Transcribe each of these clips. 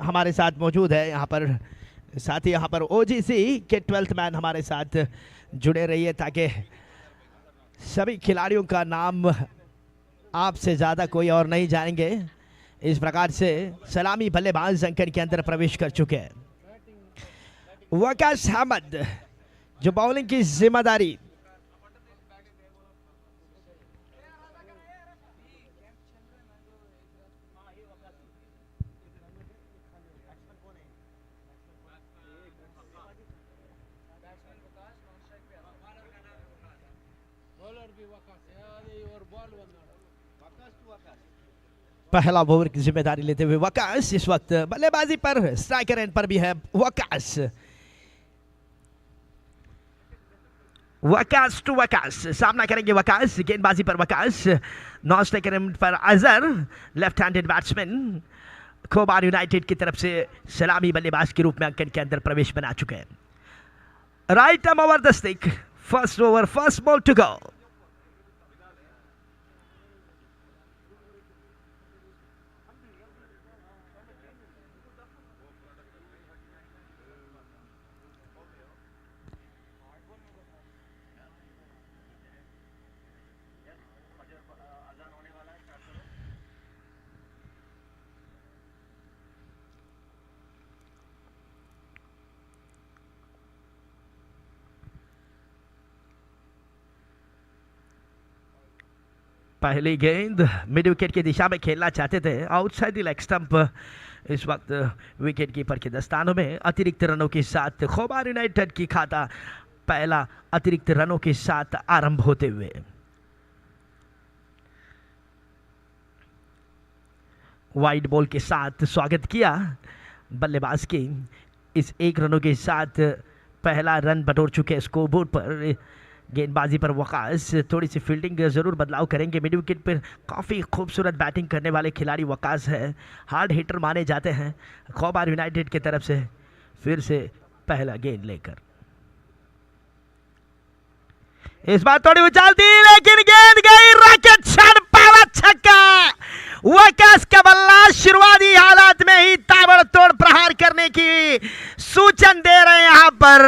हमारे साथ मौजूद है यहाँ पर, साथ ही यहाँ पर ओजीसी के 12th मैन हमारे साथ जुड़े रहिए ताकि सभी खिलाड़ियों का नाम आपसे ज़्यादा कोई और नहीं जानेंगे। इस प्रकार से सलामी बल्लेबाज अंकन के अंदर प्रवेश कर चुके हैं। वकास अहमद जो बॉलिंग की जिम्मेदारी पहला ओवर की जिम्मेदारी लेते हुए वकास इस वक्त बल्लेबाजी पर, स्ट्राइकर एंड पर भी है वकास। वकास टू वकास सामना करेंगे वकास, गेंदबाजी पर वकास, नॉन स्ट्राइकर एंड पर Azhar, left handed batsman Khobar United की तरफ से सलामी बल्लेबाज के रूप में अंकन के अंदर प्रवेश बना चुके हैं। Right arm over the stick, first over, first ball to go. पहली गेंद मिड विकेट की दिशा में खेलना चाहते थे, आउटसाइड द लेग स्टंप। इस वक्त विकेट कीपर के दस्तानों में अतिरिक्त रनों के साथ खोबार यूनाइटेड की खाता पहला अतिरिक्त रनों के साथ आरंभ होते हुए। वाइड बॉल के साथ स्वागत किया बल्लेबाज की। इस 1 रनों के साथ पहला रन बटोर चुके स्कोरबोर्ड पर। गेंदबाजी पर वकास, थोड़ी सी फील्डिंग जरूर बदलाव करेंगे। मिड विकेट पर काफ़ी खूबसूरत बैटिंग करने वाले खिलाड़ी वकास है, हार्ड हिटर माने जाते हैं खोबार यूनाइटेड की तरफ से। फिर से पहला गेंद लेकर इस बार थोड़ी उछाल दी लेकिन गेंद गई रॉकेट शॉट, पहला छक्का। वकास का बल्ला शुरुआती हालात में ही ताबड़तोड़ प्रहार करने की सूचन दे रहे हैं यहां पर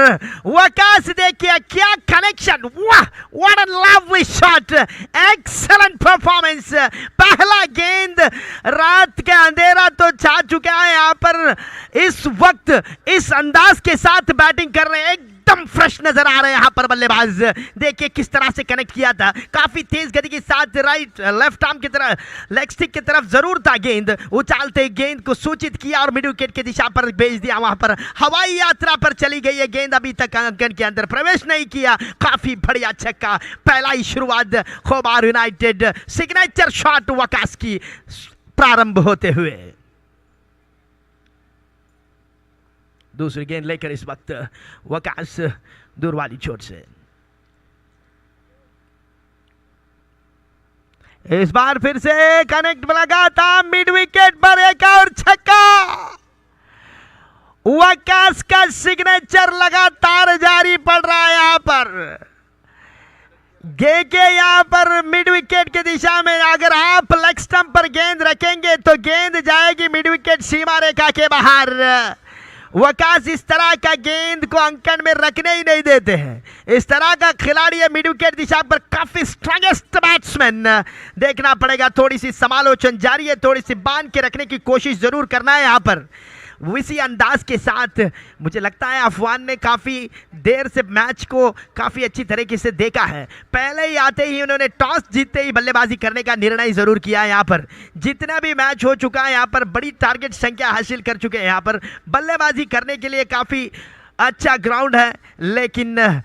वकास। देखिए क्या कनेक्शन, वाह what a lovely shot, excellent performance. पहला गेंद, रात का अंधेरा तो छा चुका है यहां पर, इस वक्त इस अंदाज के साथ बैटिंग कर रहे हैं, एकदम फ्रेश नजर आ रहे हैं यहां पर बल्लेबाज। देखिए किस तरह से कनेक्ट किया था, काफी तेज गति के साथ राइट लेफ्ट आर्म की तरफ, लेग स्टिक की तरफ जरूर था गेंद, उछालते गेंद को सूचित किया और मिड विकेट की दिशा पर भेज दिया। वहां पर हवाई यात्रा पर चली गई है गेंद, अभी तक अंकन के अंदर प्रवेश नहीं किया। काफी बढ़िया छक्का, पहला ही शुरुआत खोबार यूनाइटेड, सिग्नेचर शॉट वकास की प्रारंभ होते हुए। दूसरी गेंद लेकर इस वक्त वकास दूर वाली चोट से। इस बार फिर से कनेक्ट लगा था मिड विकेट पर, एक और छक्का। वकास का सिग्नेचर लगातार जारी पड़ रहा है यहां पर। गेके यहां पर मिड विकेट की दिशा में, अगर आप लेग स्टंप पर गेंद रखेंगे तो गेंद जाएगी मिड विकेट सीमा रेखा के बाहर। वकास इस तरह का गेंद को अंकन में रखने ही नहीं देते हैं। इस तरह का खिलाड़ी है मिड विकेट दिशा पर, काफी स्ट्रांगेस्ट बैट्समैन। देखना पड़ेगा, थोड़ी सी समालोचन जारी है, थोड़ी सी बांध के रखने की कोशिश जरूर करना है यहां पर। इसी अंदाज के साथ मुझे लगता है अफवान ने काफ़ी देर से मैच को काफ़ी अच्छी तरीके से देखा है। पहले ही आते ही उन्होंने टॉस जीतते ही बल्लेबाजी करने का निर्णय ज़रूर किया है। यहाँ पर जितना भी मैच हो चुका है, यहाँ पर बड़ी टारगेट संख्या हासिल कर चुके हैं। यहाँ पर बल्लेबाजी करने के लिए काफ़ी अच्छा ग्राउंड है, लेकिन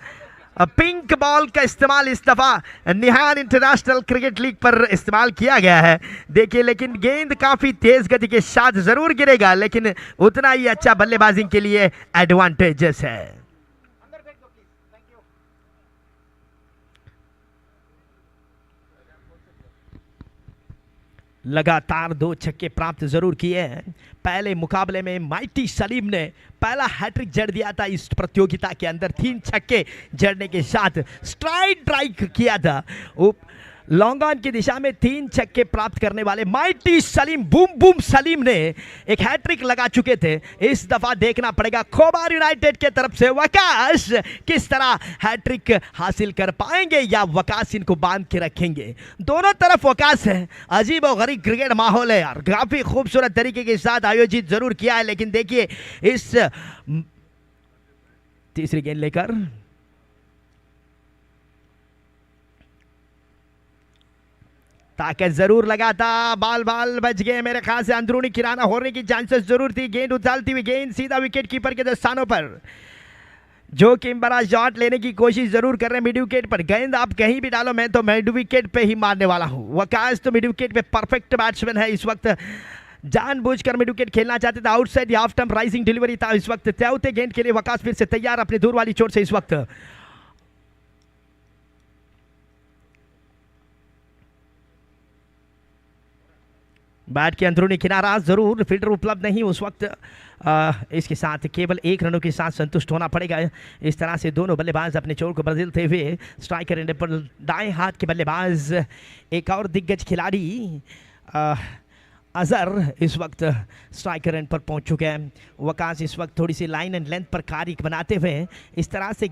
पिंक बॉल का इस्तेमाल इस दफ़ा निहान इंटरनेशनल क्रिकेट लीग पर इस्तेमाल किया गया है। देखिए लेकिन गेंद काफ़ी तेज़ गति के साथ ज़रूर गिरेगा, लेकिन उतना ही अच्छा बल्लेबाजी के लिए एडवांटेजेस है। लगातार 2 छक्के प्राप्त जरूर किए हैं। पहले मुकाबले में माइटी सलीम ने पहला हैट्रिक जड़ दिया था इस प्रतियोगिता के अंदर, 3 छक्के जड़ने के साथ स्ट्राइक ड्राइव किया था। लॉन्ग ऑन की दिशा में 3 छक्के प्राप्त करने वाले mighty Salim boom boom Salim ने एक हैट्रिक लगा चुके थे। इस दफा देखना पड़ेगा खोबार यूनाइटेड के तरफ से वकास किस तरह हैट्रिक हासिल कर पाएंगे या वकास इनको बांध के रखेंगे। दोनों तरफ वकास है। अजीब और गरीब क्रिकेट माहौल है यार, काफी खूबसूरत तरीके के साथ आयोजित जरूर किया है, लेकिन देखिए इस तीसरी गेंद लेकर ताकत जरूर लगा था, बाल बच गए। मेरे ख्याल से अंदरूनी किराना होने की चांसेस जरूर थी। गेंद उछालती हुई गेंद सीधा विकेट कीपर के दस्तानों पर, जो कि बड़ा शॉट लेने की कोशिश जरूर कर रहे हैं मिड विकेट पर। गेंद आप कहीं भी डालो, मैं तो मिड विकेट पे ही मारने वाला हूं। वकास तो मिड विकेट पे परफेक्ट बैट्समैन है। इस वक्त जानबूझकर मिड विकेट खेलना चाहते थे। Outside half term rising delivery था इस वक्त। चौथे गेंद के लिए वकास फिर से तैयार अपनी दूर वाली चोट से। इस वक्त बैट के अंदरूनी किनारा जरूर, फील्डर उपलब्ध नहीं उस वक्त। इसके साथ केवल 1 रनों के साथ संतुष्ट होना पड़ेगा। इस तरह से दोनों बल्लेबाज अपने चोट को बदलते हुए स्ट्राइकर एंड पर दाएं हाथ के बल्लेबाज एक और दिग्गज खिलाड़ी अजहर इस वक्त स्ट्राइकर एंड पर पहुंच चुके हैं। वकास इस वक्त थोड़ी सी लाइन एंड लेंथ पर कार्य बनाते हुए इस तरह से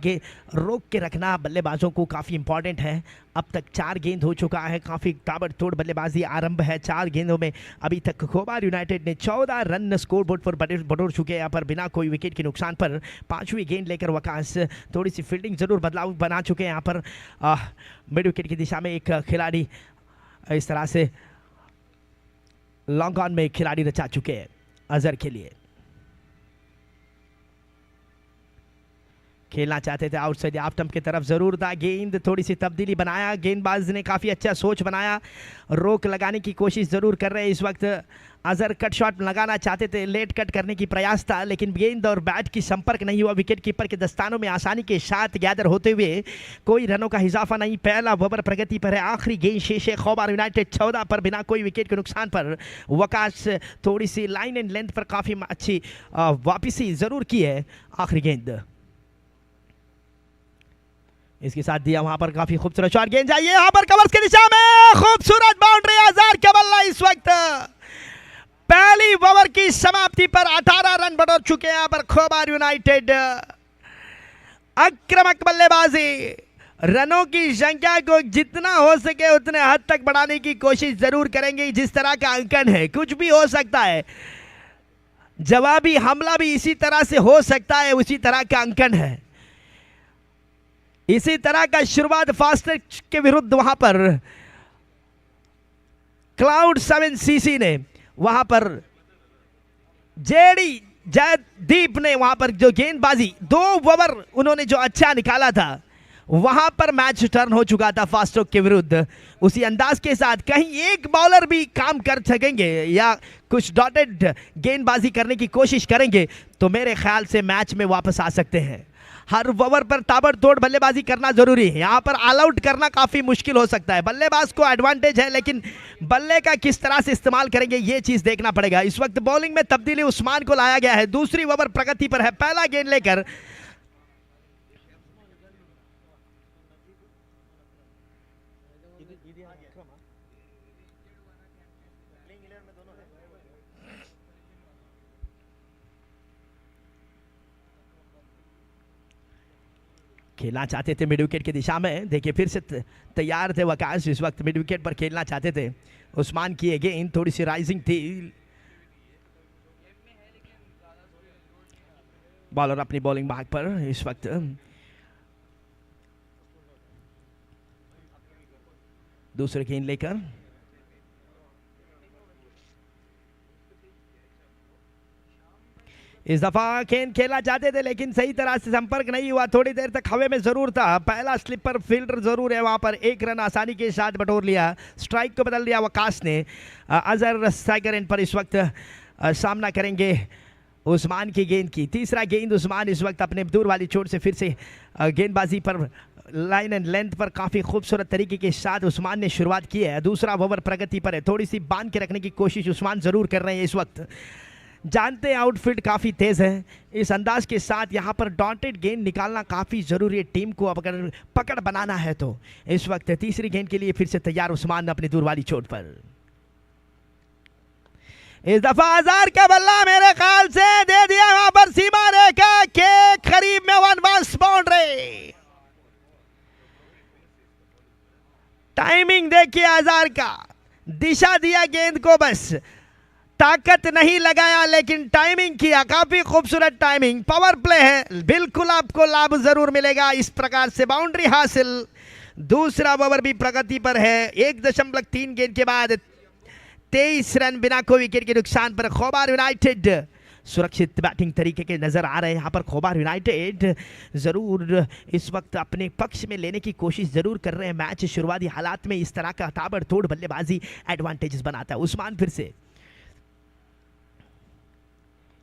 रोक के रखना बल्लेबाजों को काफ़ी इंपॉर्टेंट है। अब तक 4 गेंद हो चुका है, काफ़ी ताबड़तोड़ बल्लेबाजी आरंभ है। 4 गेंदों में अभी तक खोबार यूनाइटेड ने 14 रन स्कोर बोर्ड पर बटोर चुके हैं। यहाँ पर बिना कोई विकेट के नुकसान पर 5वीं गेंद लेकर वकास थोड़ी सी फील्डिंग जरूर बदलाव बना चुके हैं। यहाँ पर मिड विकेट की दिशा में एक खिलाड़ी इस तरह से लॉन्ग ऑन में खिलाड़ी रचा चुके हैं अजहर के लिए। खेलना चाहते थे आउटसाइड ऑफ स्टंप की तरफ जरूर था। गेंद थोड़ी सी तब्दीली बनाया, गेंदबाज ने काफ़ी अच्छा सोच बनाया, रोक लगाने की कोशिश जरूर कर रहे हैं इस वक्त। अजहर कट शॉट लगाना चाहते थे, लेट कट करने की प्रयास था, लेकिन गेंद और बैट की संपर्क नहीं हुआ। विकेट कीपर के दस्तानों में आसानी के साथ गैदर होते हुए कोई रनों का इजाफा नहीं। पहला ओवर प्रगति पर है। आखिरी गेंद शेष है खोबार यूनाइटेड 14 पर बिना कोई विकेट के नुकसान पर। वकास थोड़ी सी लाइन एंड लेंथ पर काफ़ी अच्छी वापसी जरूर की है। आखिरी गेंद इसके साथ दिया, वहां पर काफी खूबसूरत शॉट गेंद जाइए यहां पर कवर्स की दिशा में, खूबसूरत बाउंड्री। अजहर का बल्ला इस वक्त पहली ओवर की समाप्ति पर 18 रन बटोर चुके हैं यहाँ पर खोबार यूनाइटेड। आक्रामक बल्लेबाजी, रनों की संख्या को जितना हो सके उतने हद तक बढ़ाने की कोशिश जरूर करेंगे। जिस तरह का अंकन है, कुछ भी हो सकता है, जवाबी हमला भी इसी तरह से हो सकता है, उसी तरह का अंकन है। इसी तरह का शुरुआत फास्टर के विरुद्ध वहां पर क्लाउड 7 सीसी ने, वहां पर जेडी जयदीप ने वहां पर जो गेंदबाजी 2 ओवर उन्होंने जो अच्छा निकाला था, वहां पर मैच टर्न हो चुका था फास्टोक के विरुद्ध। उसी अंदाज के साथ कहीं एक बॉलर भी काम कर सकेंगे या कुछ डॉटेड गेंदबाजी करने की कोशिश करेंगे तो मेरे ख्याल से मैच में वापस आ सकते हैं। हर ओवर पर ताबड़तोड़ बल्लेबाजी करना जरूरी है। यहाँ पर ऑल आउट करना काफ़ी मुश्किल हो सकता है। बल्लेबाज को एडवांटेज है, लेकिन बल्ले का किस तरह से इस्तेमाल करेंगे ये चीज़ देखना पड़ेगा। इस वक्त बॉलिंग में तब्दीली उस्मान को लाया गया है। दूसरी ओवर प्रगति पर है। पहला गेंद लेकर खेलना चाहते थे मिड विकेट की दिशा में। देखिए फिर से तैयार थे वकास, इस वक्त मिड विकेट पर खेलना चाहते थे। उस्मान की गेंद थोड़ी सी राइजिंग थी। बॉलर अपनी बॉलिंग भाग पर इस वक्त दूसरे गेंद लेकर इस दफा गेंद खेलना चाहते थे, लेकिन सही तरह से संपर्क नहीं हुआ। थोड़ी देर तक हवा में जरूर था। पहला स्लिपर फील्डर जरूर है वहां पर। 1 रन आसानी के साथ बटोर लिया। स्ट्राइक को बदल दिया वकास ने। अजहर स्ट्राइकर एंड पर इस वक्त सामना करेंगे उस्मान की गेंद की। तीसरा गेंद उस्मान इस वक्त अपने दूर वाली चोट से फिर से गेंदबाजी पर लाइन एंड लेंथ पर काफ़ी खूबसूरत तरीके के साथ उस्मान ने शुरुआत की है। दूसरा ओवर प्रगति पर है। थोड़ी सी बांध के रखने की कोशिश उस्मान जरूर कर रहे हैं इस वक्त। जानते हैं आउटफील्ड काफ़ी तेज़ है, इस अंदाज के साथ यहाँ पर डॉटेड गेंद निकालना काफ़ी ज़रूरी है टीम को, अब अगर पकड़ बनाना है तो। इस वक्त तीसरी गेंद के लिए फिर से तैयार उस्मान अपनी दूर वाली चोट पर। इस दफा अजहर का बल्ला मेरे ख्याल से दे दिया वहां पर सीमा रेखा के करीब में, 1 बॉल्स बाउंड्री। टाइमिंग देखिए अजहर का, दिशा दिया गेंद को, बस ताकत नहीं लगाया लेकिन टाइमिंग किया, काफी खूबसूरत टाइमिंग। पावर प्ले है, बिल्कुल आपको लाभ जरूर मिलेगा इस प्रकार से। बाउंड्री हासिल, दूसरा ओवर भी प्रगति पर है। 1.3 गेंद के बाद 23 रन बिना कोई विकेट के नुकसान पर खोबार यूनाइटेड सुरक्षित बैटिंग तरीके के नजर आ रहे हैं। यहाँ पर खोबार यूनाइटेड जरूर इस वक्त अपने पक्ष में लेने की कोशिश जरूर कर रहे हैं। मैच शुरुआती हालात में इस तरह का ताबड़तोड़ बल्लेबाजी एडवांटेजेस बनाता है। उस्मान फिर से,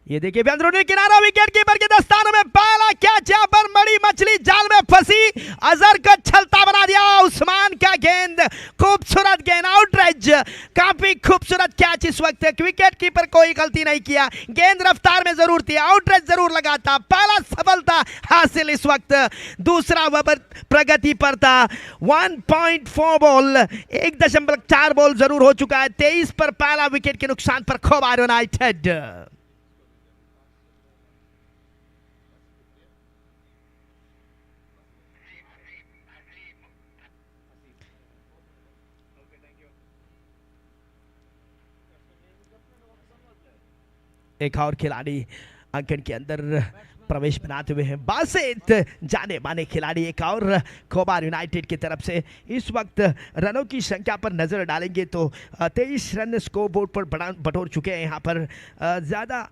ये देखिए अंदरूनी किनारा, विकेट कीपर के दस्तानों में पहला कैच, यहाँ पर बड़ी मछली जाल में फंसी, अजहर को छलता बना दिया। उस्मान का गेंद, खूबसूरत गेंद, आउटरेज, काफी खूबसूरत कैच। इस वक्त विकेट कीपर कोई गलती नहीं किया, गेंद रफ्तार में जरूर थी, आउटरेज जरूर लगाता। पहला सफलता हासिल इस वक्त, दूसरा ओवर प्रगति पर था। 1.4 बॉल, 1.4 बॉल जरूर हो चुका है। 23 पर पहला विकेट के नुकसान पर खोबार यूनाइटेड। एक और खिलाड़ी अंकन के अंदर प्रवेश बनाते हुए हैं, बासित जाने माने खिलाड़ी एक और खोबार यूनाइटेड की तरफ से। इस वक्त रनों की संख्या पर नजर डालेंगे तो 23 रन स्कोर बोर्ड पर बटोर चुके हैं। यहाँ पर ज़्यादा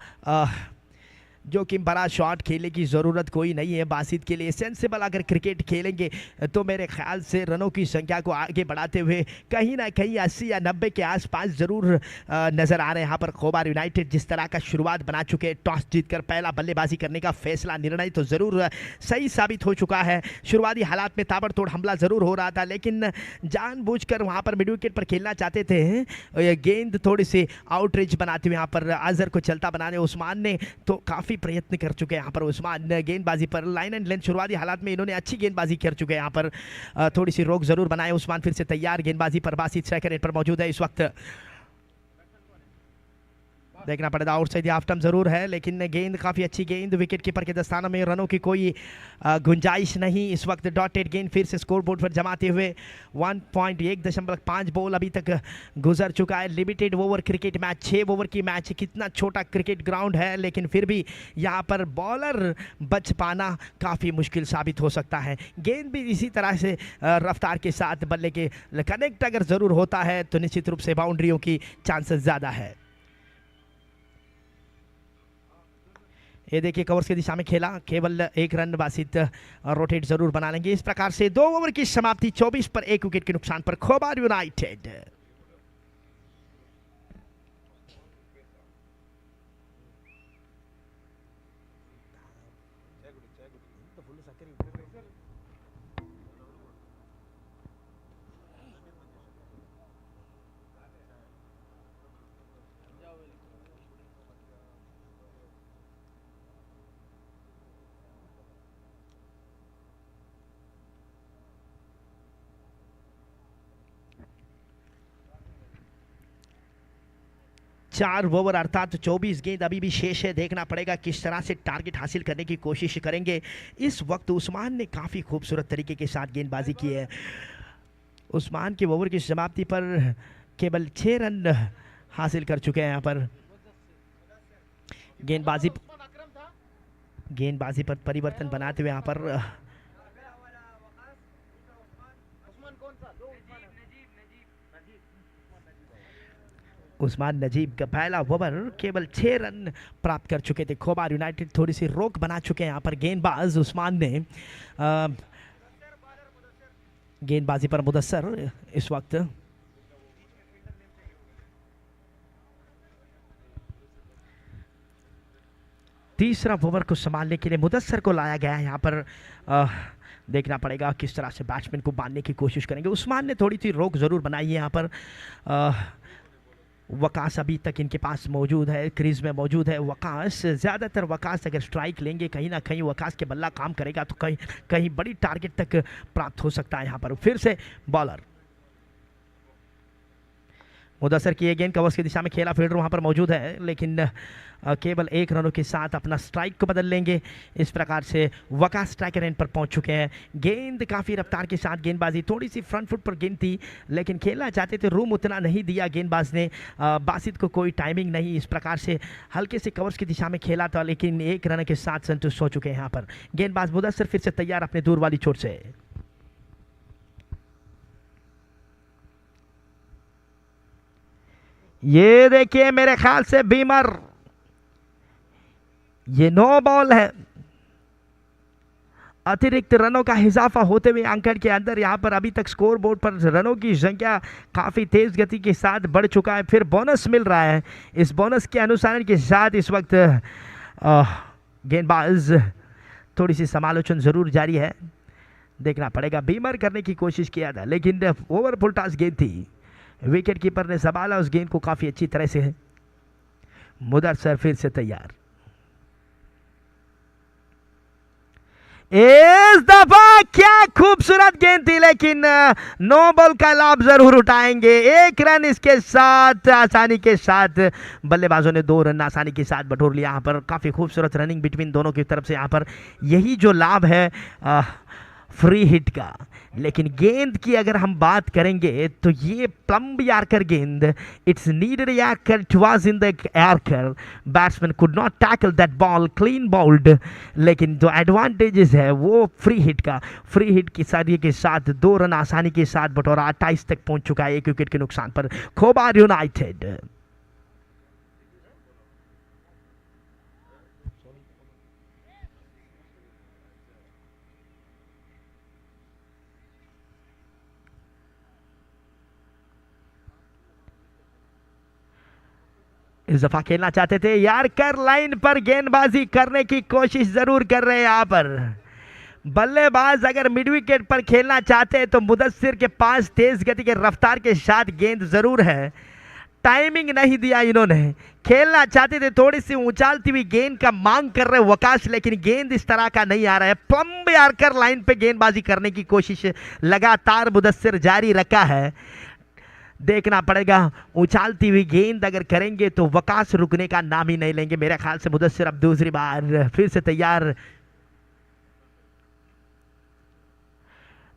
जो कि बड़ा शॉट खेलने की ज़रूरत कोई नहीं है बासित के लिए। सेंसिबल अगर क्रिकेट खेलेंगे तो मेरे ख्याल से रनों की संख्या को आगे बढ़ाते हुए कहीं ना कहीं 80 या 90 के आसपास ज़रूर नज़र आ रहे हैं। यहाँ पर खोबार यूनाइटेड जिस तरह का शुरुआत बना चुके हैं, टॉस जीतकर पहला बल्लेबाजी करने का फैसला, निर्णय तो ज़रूर सही साबित हो चुका है। शुरुआती हालात में ताबड़तोड़ हमला ज़रूर हो रहा था लेकिन जानबूझकर वहाँ पर मिड विकेट पर खेलना चाहते थे। गेंद थोड़ी सी आउटरीच बनाते हुए यहाँ पर अजहर को चलता बनाने उस्मान ने तो काफ़ी प्रयत्न कर चुके हैं। यहाँ पर उस्मान गेंदबाजी पर लाइन एंड लेंथ, शुरुआती हालात में इन्होंने अच्छी गेंदबाजी कर चुके हैं। यहाँ पर थोड़ी सी रोक जरूर बनाए उस्मान, फिर से तैयार गेंदबाजी पर। बासित सेकंड एंड पर मौजूद है इस वक्त। देखना पड़ेगा, आउटसाइड हाफ टर्म जरूर है लेकिन गेंद काफ़ी अच्छी गेंद, विकेट कीपर के दस्तानों में रनों की कोई गुंजाइश नहीं। इस वक्त डॉटेड गेंद फिर से स्कोर बोर्ड पर जमाते हुए 1.5 बॉल अभी तक गुजर चुका है। Limited over cricket match, 6 over की मैच, कितना छोटा क्रिकेट ग्राउंड है लेकिन फिर भी यहाँ पर बॉलर बच पाना काफ़ी मुश्किल साबित हो सकता है। गेंद भी इसी तरह से रफ्तार के साथ बल्ले के कनेक्ट अगर ज़रूर होता है तो निश्चित रूप से बाउंड्रियों की चांसेस ज़्यादा है। ये देखिए कवर्स की दिशा में खेला, केवल 1 रन बासित रोटेट जरूर बना लेंगे। इस प्रकार से 2 ओवर की समाप्ति, 24 पर 1 विकेट के नुकसान पर खोबार यूनाइटेड। चार ओवर अर्थात 24 गेंद अभी भी शेष है। देखना पड़ेगा किस तरह से टारगेट हासिल करने की कोशिश करेंगे। इस वक्त उस्मान ने काफ़ी खूबसूरत तरीके के साथ गेंदबाजी की है। उस्मान के ओवर की समाप्ति पर केवल 6 रन हासिल कर चुके हैं। यहाँ पर गेंदबाजी पर परिवर्तन बनाते हुए यहाँ पर उस्मान नजीब का पहला ओवर केवल 6 रन प्राप्त कर चुके थे। खोबार यूनाइटेड थोड़ी सी रोक बना चुके हैं यहाँ पर। गेंदबाज उस्मान ने गेंदबाजी पर मुदस्सर इस वक्त तीसरा ओवर को संभालने के लिए मुदस्सर को लाया गया है। यहाँ पर देखना पड़ेगा किस तरह से बैट्समैन को बांधने की कोशिश करेंगे। उस्मान ने थोड़ी सी रोक जरूर बनाई है यहाँ पर। वकास अभी तक इनके पास मौजूद है, क्रीज में मौजूद है वकास। ज़्यादातर वकास अगर स्ट्राइक लेंगे कहीं ना कहीं वकास के बल्ला काम करेगा तो कहीं कहीं बड़ी टारगेट तक प्राप्त हो सकता है। यहाँ पर फिर से बॉलर मुदस्सर की गेंद कवर्स की दिशा में खेला, फील्डर वहाँ पर मौजूद है लेकिन केवल 1 रनों के साथ अपना स्ट्राइक को बदल लेंगे। इस प्रकार से वकास स्ट्राइकर एंड पर पहुंच चुके हैं। गेंद काफ़ी रफ्तार के साथ, गेंदबाजी थोड़ी सी फ्रंट फुट पर गेंद थी लेकिन खेलना चाहते थे, रूम उतना नहीं दिया गेंदबाज ने। बासित को कोई टाइमिंग नहीं, इस प्रकार से हल्के से कवर्स की दिशा में खेला था लेकिन 1 रन के साथ संतुष्ट हो चुके हैं। यहाँ पर गेंदबाज मुदस्सर फिर से तैयार अपने दूर वाली चोट से। ये देखिए मेरे ख्याल से बीमर, ये 9 बॉल है। अतिरिक्त रनों का इजाफा होते हुए अंकड़ के अंदर यहाँ पर अभी तक स्कोर बोर्ड पर रनों की संख्या काफ़ी तेज गति के साथ बढ़ चुका है। फिर बोनस मिल रहा है, इस बोनस के अनुसार के साथ इस वक्त गेंदबाज थोड़ी सी समालोचन जरूर जारी है, देखना पड़ेगा। बीमर करने की कोशिश किया था लेकिन ओवर फुल टॉस गेंद थी, विकेट कीपर ने संभाला उस गेंद को काफ़ी अच्छी तरह से। मुदस्सर फिर से तैयार, इस दफा क्या खूबसूरत गेंद थी लेकिन 9 बॉल का लाभ जरूर उठाएंगे। 1 रन इसके साथ आसानी के साथ बल्लेबाजों ने 2 रन आसानी के साथ बटोर लिया। यहाँ पर काफ़ी खूबसूरत रनिंग बिटवीन दोनों की तरफ से। यहाँ पर यही जो लाभ है फ्री हिट का। लेकिन गेंद की अगर हम बात करेंगे तो ये प्लम्ब यार्कर गेंद, it's needed yorker, it was in the yorker, batsman could not tackle that ball, clean bowled. लेकिन जो एडवांटेजेस है वो फ्री हिट का, फ्री हिट की सारी के साथ 2 रन आसानी के साथ बटोरा 28 तक पहुंच चुका है 1 विकेट के नुकसान पर खोबार यूनाइटेड। इस दफा खेलना चाहते थे, यार्कर लाइन पर गेंदबाजी करने की कोशिश जरूर कर रहे हैं। यहाँ पर बल्लेबाज अगर मिड विकेट पर खेलना चाहते हैं तो मुदस्सिर के पास तेज गति के रफ्तार के साथ गेंद जरूर है, टाइमिंग नहीं दिया इन्होंने। खेलना चाहते थे, थोड़ी सी उछालती हुई गेंद का मांग कर रहे वकाश लेकिन गेंद इस तरह का नहीं आ रहा है। प्लम्ब यार्कर लाइन पे गेंदबाजी करने की कोशिश लगातार मुदस्सिर जारी रखा है, देखना पड़ेगा। उछालती हुई गेंद अगर करेंगे तो वकास रुकने का नाम ही नहीं लेंगे मेरे ख्याल से। मुदस्सिर अब दूसरी बार फिर से तैयार,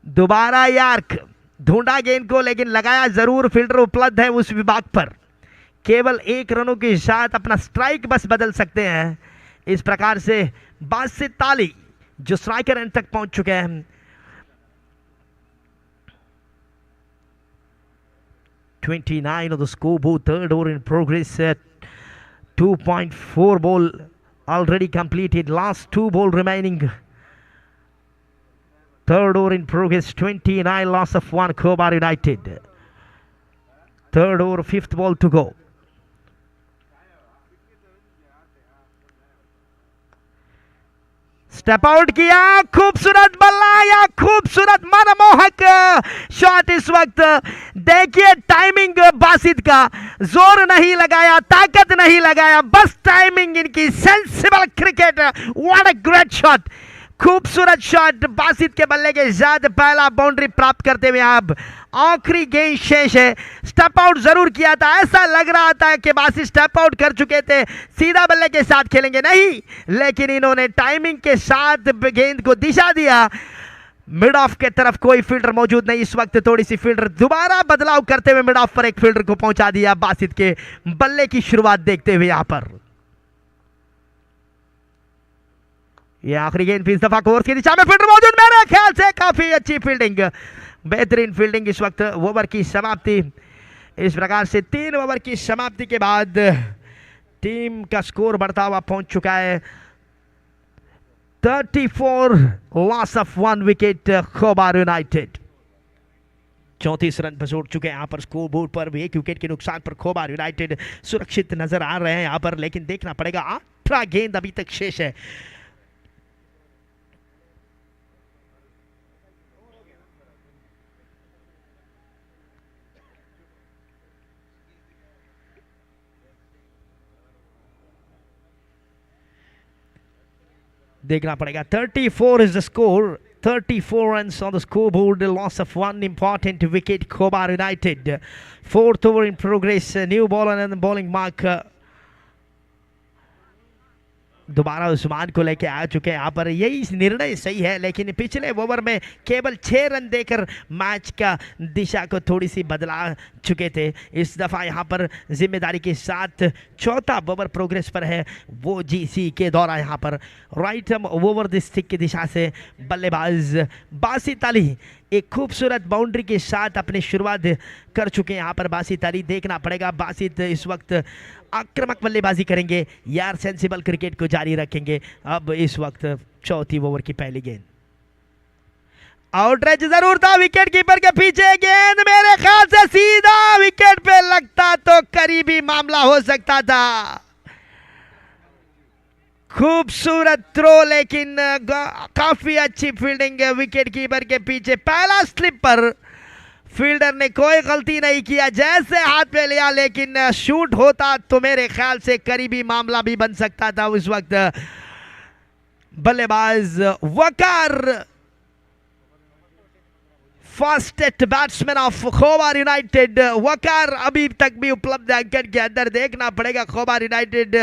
दोबारा यार्क ढूंढा गेंद को लेकिन लगाया जरूर, फील्डर उपलब्ध है उस विभाग पर। केवल 1 रनों के साथ अपना स्ट्राइक बस बदल सकते हैं। इस प्रकार से बासित ताली जो स्ट्राइकर एंड तक पहुंच चुके हैं। 29 of the scoreboard, 3rd over in progress, 2.4 ball already completed, last 2 ball remaining, 3rd over in progress, 29 loss of 1 Khobar United, 3rd over 5th ball to go. Step out किया, खूबसूरत बल्ला या खूबसूरत मनमोहक शॉट। इस वक्त देखिए टाइमिंग बासित का, जोर नहीं लगाया, ताकत नहीं लगाया, बस टाइमिंग इनकी, sensible cricket. What a great shot, खूबसूरत शॉट बासित के बल्ले के साथ पहला बाउंड्री प्राप्त करते हुए। अब आखिरी गेंद शेष है, स्टेप आउट जरूर किया था, ऐसा लग रहा था कि बासित स्टेप आउट कर चुके थे, सीधा बल्ले के साथ खेलेंगे, नहीं, लेकिन इन्होंने टाइमिंग के साथ गेंद को दिशा दिया। मिड ऑफ के तरफ कोई फील्डर मौजूद नहीं इस वक्त, थोड़ी सी फील्डर दोबारा बदलाव करते हुए मिड ऑफ पर एक फील्डर को पहुंचा दिया बासित के बल्ले की शुरुआत देखते हुए। यहां पर ये आखिरी गेंद इस दफा कोर्स की दिशा में फील्डर मौजूद, मेरे ख्याल से काफी अच्छी फील्डिंग, बेहतरीन फील्डिंग। इस वक्त ओवर की समाप्ति, इस प्रकार से 3 ओवर की समाप्ति के बाद टीम का स्कोर बढ़ता हुआ पहुंच चुका है 34 loss of 1 wicket Khobar United. 34 run पर चुके हैं यहाँ पर स्कोर बोर्ड पर भी, 1 विकेट के नुकसान पर खोबार यूनाइटेड सुरक्षित नजर आ रहे हैं यहाँ पर। लेकिन देखना पड़ेगा, 18 गेंद अभी तक शेष है। देखना पड़ेगा। 34 is the score. 34 runs on the scoreboard. Loss of one important wicket. Khobar United. Fourth over in progress. New ball and the bowling mark. दोबारा उस्मान को लेके आ चुके हैं यहाँ पर। यही निर्णय सही है, लेकिन पिछले ओवर में केवल 6 रन देकर मैच का दिशा को थोड़ी सी बदला चुके थे। इस दफ़ा यहाँ पर जिम्मेदारी के साथ चौथा ओवर प्रोग्रेस पर है। वो जीसी के दौरा यहाँ पर राइट ओवर द स्टिक की दिशा से बल्लेबाज बासित अली एक खूबसूरत बाउंड्री के साथ अपनी शुरुआत कर चुके हैं यहाँ पर। बासित अली देखना पड़ेगा, बासित इस वक्त आक्रामक बल्लेबाजी करेंगे यार, सेंसिबल क्रिकेट को जारी रखेंगे। अब इस वक्त चौथी ओवर की पहली गेंद, आउटरेज जरूर था विकेट कीपर के पीछे। गेंद मेरे ख्याल से सीधा विकेट पे लगता तो करीबी मामला हो सकता था। खूबसूरत थ्रो, लेकिन काफी अच्छी फील्डिंग विकेट कीपर के पीछे। पहला स्लिप पर फील्डर ने कोई गलती नहीं किया, जैसे हाथ पे लिया, लेकिन शूट होता तो मेरे ख्याल से करीबी मामला भी बन सकता था। उस वक्त बल्लेबाज वकार फास्टेस्ट बैट्समैन ऑफ खोबार यूनाइटेड, वकार अभी तक भी उपलब्ध अंकन के अंदर। देखना पड़ेगा खोबार यूनाइटेड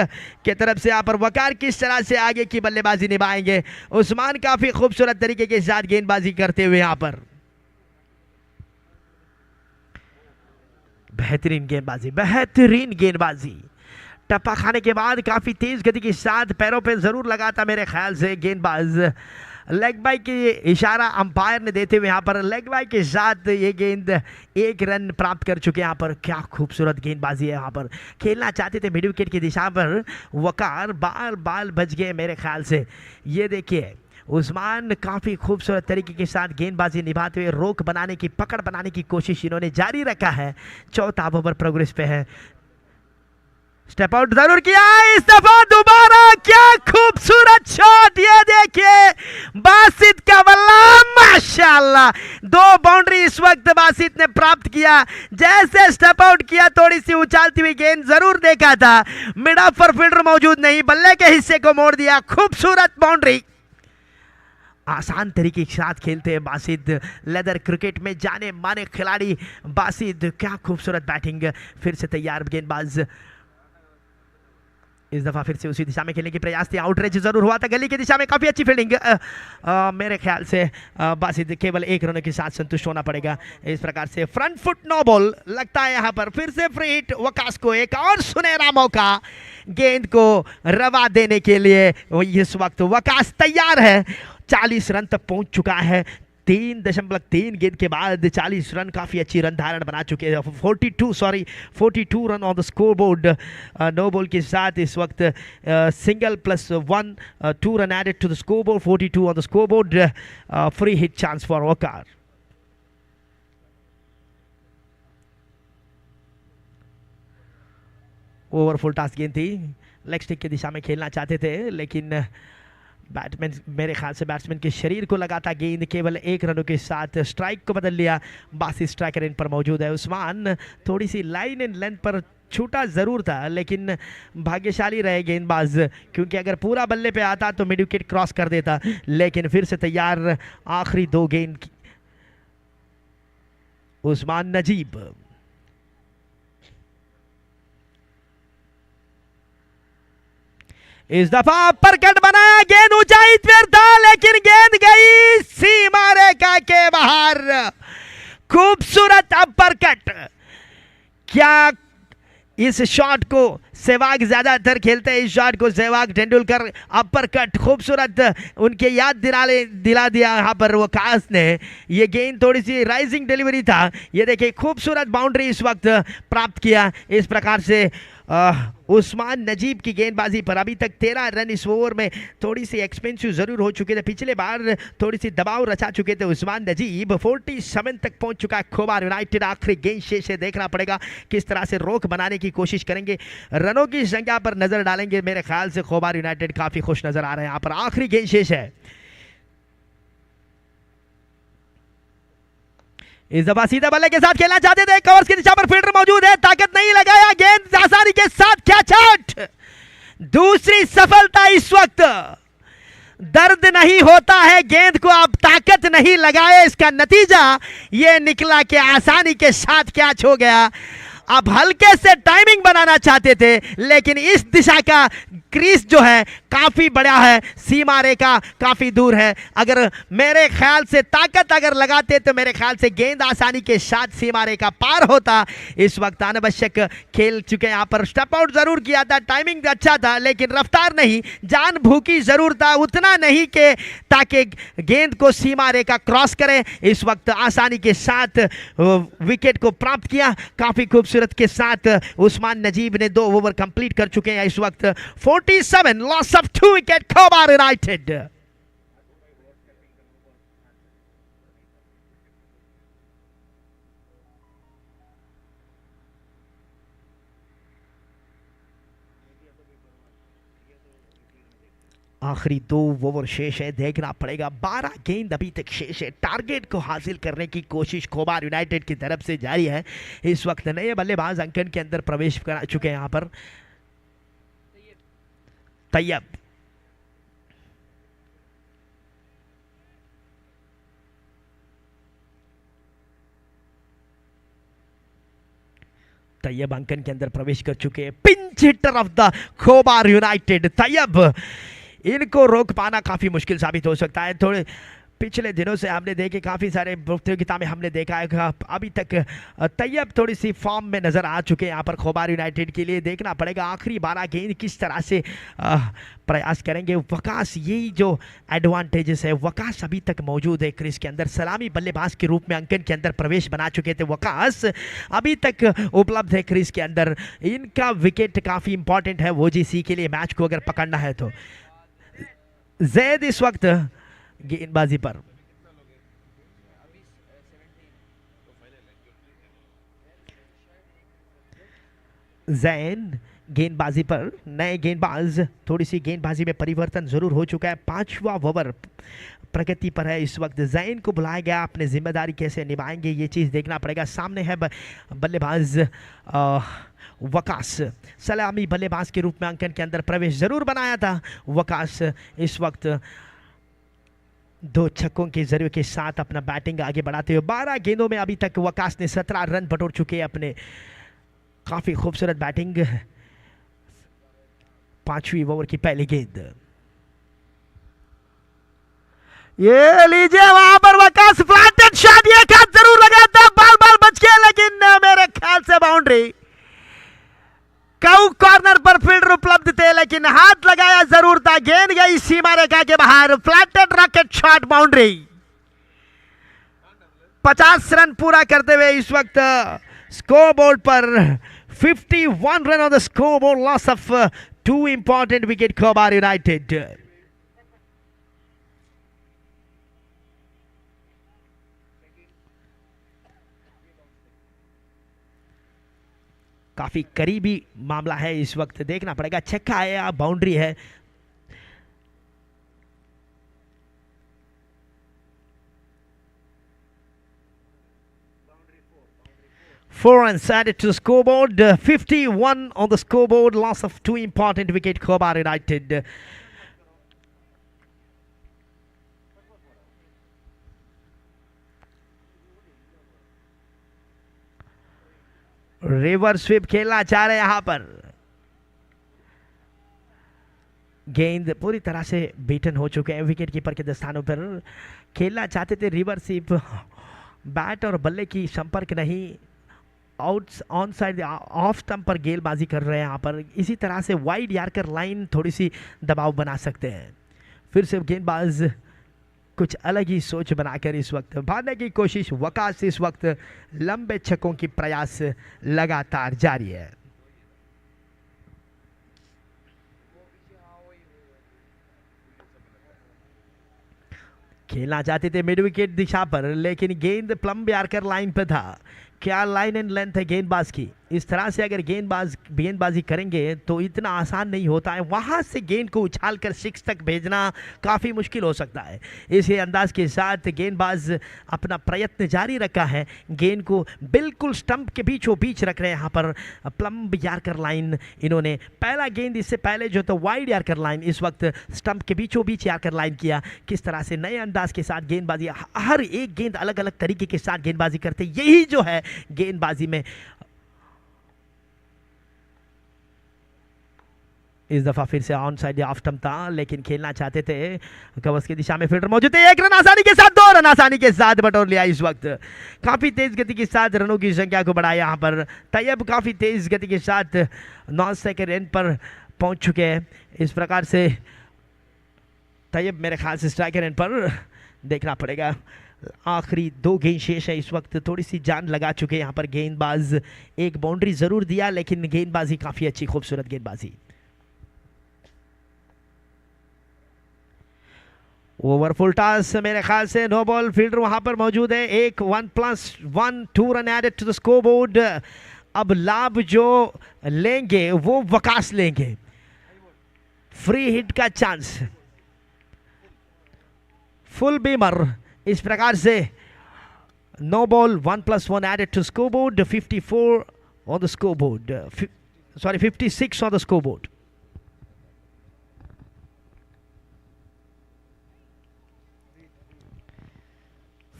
के तरफ से यहाँ पर वकार किस तरह से आगे की बल्लेबाजी निभाएंगे। उस्मान काफी खूबसूरत तरीके के साथ गेंदबाजी करते हुए यहाँ पर बेहतरीन गेंदबाजी। टप्पा खाने के बाद काफी तेज गति के साथ पैरों पे जरूर लगा था मेरे ख्याल से गेंदबाज। लेग बाई की इशारा अंपायर ने देते हुए यहाँ पर लेग बाई के साथ ये गेंद 1 रन प्राप्त कर चुके हैं यहाँ पर। क्या खूबसूरत गेंदबाजी है यहाँ पर। खेलना चाहते थे मिड विकेट की दिशा पर वकार, बाल बच गए मेरे ख्याल से। ये देखिए उस्मान काफ़ी खूबसूरत तरीके के साथ गेंदबाजी निभाते हुए रोक बनाने की, पकड़ बनाने की कोशिश इन्होंने जारी रखा है। चौथा ओवर प्रोग्रेस पे है। स्टेप आउट जरूर किया इस दफा दोबारा। क्या खूबसूरत शॉट, ये देखिए बासित का बल्ला, माशाल्लाह 2 बाउंड्री इस वक्त बासित ने प्राप्त किया। जैसे स्टेप आउट किया थोड़ी सी उछालती हुई गेंद जरूर देखा था, मिड ऑफ पर फील्डर मौजूद नहीं, बल्ले के हिस्से को मोड़ दिया। खूबसूरत बाउंड्री, आसान तरीके के साथ खेलते हैं बासित। लेदर क्रिकेट में जाने माने खिलाड़ी बासित। क्या खूबसूरत बैटिंग। फिर से तैयार गेंदबाज, इस दफा फिर से उसी दिशा में खेलने की प्रयास थी। आउटरेज जरूर हुआ था गली की दिशा में, काफी अच्छी फील्डिंग। मेरे ख्याल से बासित केवल 1 रन के साथ संतुष्ट होना पड़ेगा। इस प्रकार से फ्रंट फुट नो बॉल लगता है यहाँ पर। फिर से फ्री हिट, वकास को एक और सुनहरा मौका गेंद को रवा देने के लिए। इस वक्त वकास तैयार है। 40 रन तक पहुंच चुका है। 3.3 गेंद के बाद 40 रन, काफ़ी अच्छी रन धारण बना चुके हैं। 42 run on the scoreboard. No ball के साथ इस वक्त single +1, 2 run added to the scoreboard. 42 on the scoreboard. Free hit chance for Waqar. Over full toss गेंद थी, लेग स्टिक की दिशा में खेलना चाहते थे, लेकिन बैट्समैन, मेरे ख्याल से बैट्समैन के शरीर को लगा था गेंद। केवल 1 रनों के साथ स्ट्राइक को बदल लिया। बासित स्ट्राइकर इन पर मौजूद है। उस्मान थोड़ी सी लाइन एंड लेंथ पर छूटा ज़रूर था, लेकिन भाग्यशाली रहे गेंदबाज, क्योंकि अगर पूरा बल्ले पे आता तो मिड विकेट क्रॉस कर देता। लेकिन फिर से तैयार आखिरी 2 गेंद की उस्मान नजीब। इस दफा परकट बनाया, गेंद ऊंचाई पर था, लेकिन गेंद गई सीमा रेखा के बाहर। खूबसूरत अपरकट। क्या इस शॉट को सहवाग ज्यादातर खेलते हैं, इस शॉट को सहवाग तेंदुलकर। अपरकट खूबसूरत उनके याद दिला दिया यहाँ पर वकास ने। ये गेंद थोड़ी सी राइजिंग डिलीवरी था। ये देखिए खूबसूरत बाउंड्री इस वक्त प्राप्त किया। इस प्रकार से उस्मान नजीब की गेंदबाजी पर अभी तक 13 रन इस ओवर में थोड़ी सी एक्सपेंसिव जरूर हो चुके थे। पिछले बार थोड़ी सी दबाव रचा चुके थे उस्मान नजीब। 47 तक पहुंच चुका है खोबार यूनाइटेड। आखिरी गेंद शेष है, देखना पड़ेगा किस तरह से रोक बनाने की कोशिश करेंगे। रनों की संख्या पर नजर डालेंगे, मेरे ख्याल से खोबार यूनाइटेड काफी खुश नजर आ रहे हैं यहाँ पर। आखिरी गेंद शेष है। इस दफा सीधे बल्ले के साथ खेलना चाहते थे, कवर्स की दिशा पर फील्डर मौजूद है, ताकत नहीं लगाया, गेंद आसानी के साथ कैच आउट। दूसरी सफलता इस वक्त, दर्द नहीं होता है गेंद को, आप ताकत नहीं लगाए, इसका नतीजा ये निकला कि आसानी के साथ कैच हो गया। आप हल्के से टाइमिंग बनाना चाहते थे, लेकिन इस दिशा का क्रीज जो है काफी बड़ा है, सीमा रेखा काफी दूर है। अगर मेरे ख्याल से ताकत अगर लगाते तो मेरे ख्याल से गेंद आसानी के साथ सीमा रेखा पार होता। इस वक्त अनावश्यक खेल चुके, यहाँ पर स्टेप आउट जरूर किया था, टाइमिंग अच्छा था, लेकिन रफ्तार नहीं, जान भूखी जरूर था, उतना नहीं कि ताकि गेंद को सीमा रेखा क्रॉस करे। इस वक्त आसानी के साथ विकेट को प्राप्त किया, काफी खूबसूरत के साथ उस्मान नजीब ने 2 ओवर कंप्लीट कर चुके हैं। इस वक्त 47 loss of 2 wicket Khobar United. आखिरी 2 ओवर शेष है, देखना पड़ेगा। 12 गेंद अभी तक शेष है, टारगेट को हासिल करने की कोशिश खोबार यूनाइटेड की तरफ से जारी है। इस वक्त नए बल्लेबाज अंकन के अंदर प्रवेश कर चुके हैं। यहां पर तैयब, तैयब अंकन के अंदर प्रवेश कर चुके हैं। Pinch hitter of the Khobar United Tayyab, इनको रोक पाना काफी मुश्किल साबित हो सकता है। थोड़े पिछले दिनों से हमने देखे, काफ़ी सारे प्रतियोगिता में हमने देखा है, अभी तक तैयब थोड़ी सी फॉर्म में नज़र आ चुके हैं यहाँ पर खोबार यूनाइटेड के लिए। देखना पड़ेगा आखिरी 12 गेंद किस तरह से प्रयास करेंगे। वकास, यही जो एडवांटेजेस है, वकास अभी तक मौजूद है क्रीज के अंदर, सलामी बल्लेबाज के रूप में अंकन के अंदर प्रवेश बना चुके थे। वकास अभी तक उपलब्ध है क्रीज के अंदर, इनका विकेट काफ़ी इंपॉर्टेंट है ओजीसी के लिए, मैच को अगर पकड़ना है तो। जैद इस वक्त गेंदबाजी पर, जैन गेंदबाजी पर, नए गेंदबाज, थोड़ी सी गेंदबाजी में परिवर्तन जरूर हो चुका है। 5वां ओवर प्रगति पर है इस वक्त। जैन को बुलाया गया, अपनी जिम्मेदारी कैसे निभाएंगे ये चीज़ देखना पड़ेगा। सामने है बल्लेबाज वकास, सलामी बल्लेबाज के रूप में अंकन के अंदर प्रवेश जरूर बनाया था वकास। इस वक्त 2 छक्कों के जरिए के साथ अपना बैटिंग आगे बढ़ाते हुए 12 गेंदों में अभी तक वकास ने 17 रन बटोर चुके हैं अपने, काफी खूबसूरत बैटिंग। 5वीं ओवर की पहली गेंद, ये लीजिए वहां पर वकास, फ्लैटेड शॉट, ये हाथ जरूर लगा था, बाल बच गया, लेकिन मेरे ख्याल से बाउंड्री। काउ कॉर्नर पर फील्डर उपलब्ध थे, लेकिन हाथ लगाया जरूर था, गेंद गई सीमा रेखा के बाहर, flatted rocket shot, boundary. 50 run पूरा करते हुए इस वक्त स्कोरबोर्ड पर 51 run on the scoreboard, loss of 2 important wicket Khobar United. काफी करीबी मामला है इस वक्त, देखना पड़ेगा छक्का है या बाउंड्री है। Four runs added to the scoreboard, 51 on the scoreboard, loss of 2 important wicket Khobar United. Reverse sweep खेलना चाह रहे हैं यहां पर, गेंद पूरी तरह से बीटन हो चुके हैं, विकेट कीपर के स्थानों पर खेलना चाहते थे रिवर्स स्वीप, बैट और बल्ले की संपर्क नहीं, out on side off stump पर गेंदबाजी कर रहे हैं यहाँ पर। इसी तरह से वाइड यार्कर लाइन थोड़ी सी दबाव बना सकते हैं। फिर से गेंदबाज कुछ अलग ही सोच बनाकर इस वक्त भागने की कोशिश, वकास इस वक्त लंबे छक्कों की प्रयास लगातार जारी है। खेलना चाहते थे मिड विकेट दिशा पर, लेकिन गेंद प्लम यार्कर लाइन पे था। क्या लाइन एंड लेंथ है गेंदबाज की। इस तरह से अगर गेंदबाजी करेंगे तो इतना आसान नहीं होता है। वहाँ से गेंद को उछालकर 6 तक भेजना काफ़ी मुश्किल हो सकता है। इसी अंदाज के साथ गेंदबाज अपना प्रयत्न जारी रखा है, गेंद को बिल्कुल स्टंप के बीचों बीच रख रहे हैं। यहाँ पर प्लम्ब यार्कर लाइन इन्होंने पहला गेंद इससे पहले जो तो वाइड यार्कर लाइन, इस वक्त स्टंप के बीचों बीच यार्कर लाइन किया। किस तरह से नए अंदाज के साथ गेंदबाजी, हर एक गेंद अलग अलग तरीके के साथ गेंदबाजी करते, यही जो है गेंदबाजी में। इस दफा फिर से ऑन साइड ऑफ स्टंप था, लेकिन खेलना चाहते थे, कवर्स की दिशा में फील्डर मौजूद थे। 1 रन आसानी के साथ, 2 रन आसानी के साथ बटोर लिया। इस वक्त काफी तेज गति के साथ रनों की संख्या को बढ़ाया। यहाँ पर तैयब काफी तेज गति के साथ 9 सेकंड रन पर पहुंच चुके हैं। इस प्रकार से तैयब मेरे ख्याल से स्ट्राइक रन पर देखना पड़ेगा। आखिरी 2 गेंद शेष है, इस वक्त थोड़ी सी जान लगा चुके हैं यहाँ पर गेंदबाज। एक बाउंड्री जरूर दिया, लेकिन गेंदबाजी काफी अच्छी, खूबसूरत गेंदबाजी। ओवर फुल टॉस, मेरे ख्याल से नो बॉल, फील्डर वहां पर मौजूद है। 1+1, 2 run added to the scoreboard. अब लाभ जो लेंगे वो वकास लेंगे, फ्री हिट का चांस, फुल बीमर। इस प्रकार से no ball, 1+1 added to scoreboard, 54 on the scoreboard, sorry 56 on the scoreboard.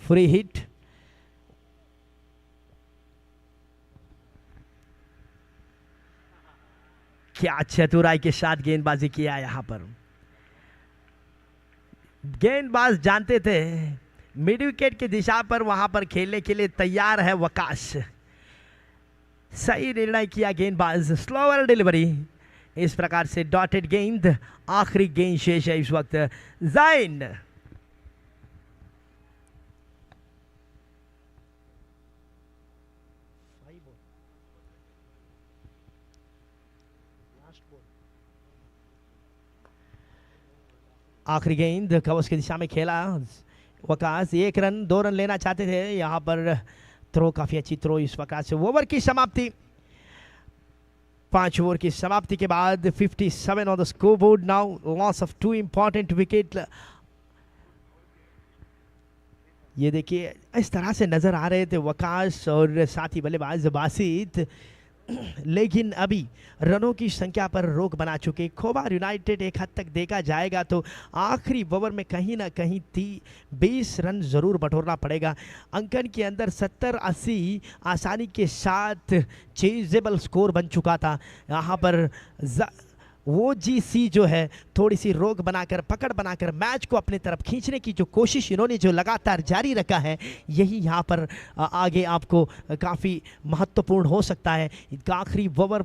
Free hit, क्या चतुराई के साथ गेंदबाजी किया यहां पर। गेंदबाज जानते थे मिड विकेट की दिशा पर, वहां पर खेलने के लिए तैयार है वकास। सही निर्णय किया गेंदबाज, स्लोअर डिलीवरी। इस प्रकार से डॉटेड गेंद, आखिरी गेंद शेष है इस वक्त। जाइन आखिरी गेंद कवर्स की दिशा में खेला वकास। 1 रन, 2 रन लेना चाहते थे, यहाँ पर थ्रो काफी अच्छी थ्रो। इस वक्त से ओवर की समाप्ति, 5 ओवर की समाप्ति के बाद 57 on the score board. Now loss of 2 important wicket. ये देखिए इस तरह से नजर आ रहे थे वकास और साथ ही बल्लेबाज बासित, लेकिन अभी रनों की संख्या पर रोक बना चुके खोबार यूनाइटेड। एक हद तक देखा जाएगा तो आखिरी ओवर में कहीं ना कहीं 20 रन जरूर बटोरना पड़ेगा। अंकन के अंदर 70-80 आसानी के साथ चेजेबल स्कोर बन चुका था। यहाँ पर वो जीसी जो है थोड़ी सी रोक बनाकर, पकड़ बनाकर मैच को अपने तरफ खींचने की जो कोशिश इन्होंने जो लगातार जारी रखा है, यही यहाँ पर आगे आपको काफ़ी महत्वपूर्ण हो सकता है। आखिरी ओवर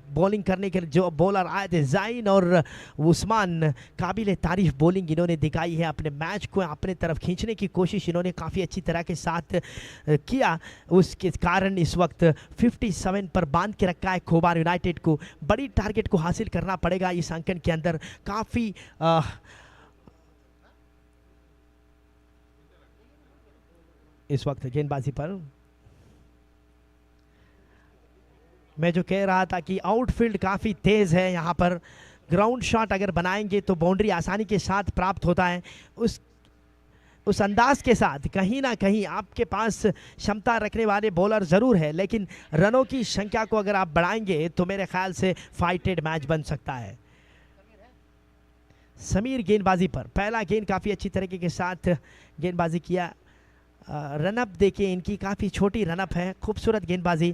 बॉलिंग करने के जो बॉलर आए थे जाइन और उस्मान, काबिल तारीफ बॉलिंग इन्होंने दिखाई है। अपने मैच को अपने तरफ खींचने की कोशिश इन्होंने काफ़ी अच्छी तरह के साथ किया। उसके कारण इस वक्त 57 पर बांध के रखा है खोबार यूनाइटेड को। बड़ी टारगेट को हासिल करना पड़ेगा इस अंकन के अंदर। काफी इस वक्त गेंदबाजी पर मैं जो कह रहा था कि आउटफील्ड काफी तेज है। यहां पर ग्राउंड शॉट अगर बनाएंगे तो बाउंड्री आसानी के साथ प्राप्त होता है। उस अंदाज के साथ कहीं ना कहीं आपके पास क्षमता रखने वाले बॉलर ज़रूर है, लेकिन रनों की संख्या को अगर आप बढ़ाएंगे तो मेरे ख्याल से फाइटेड मैच बन सकता है। समीर गेंदबाजी पर पहला गेंद काफ़ी अच्छी तरीके के साथ गेंदबाजी किया। रनअप देखिए इनकी काफ़ी छोटी रनअप है, खूबसूरत गेंदबाजी।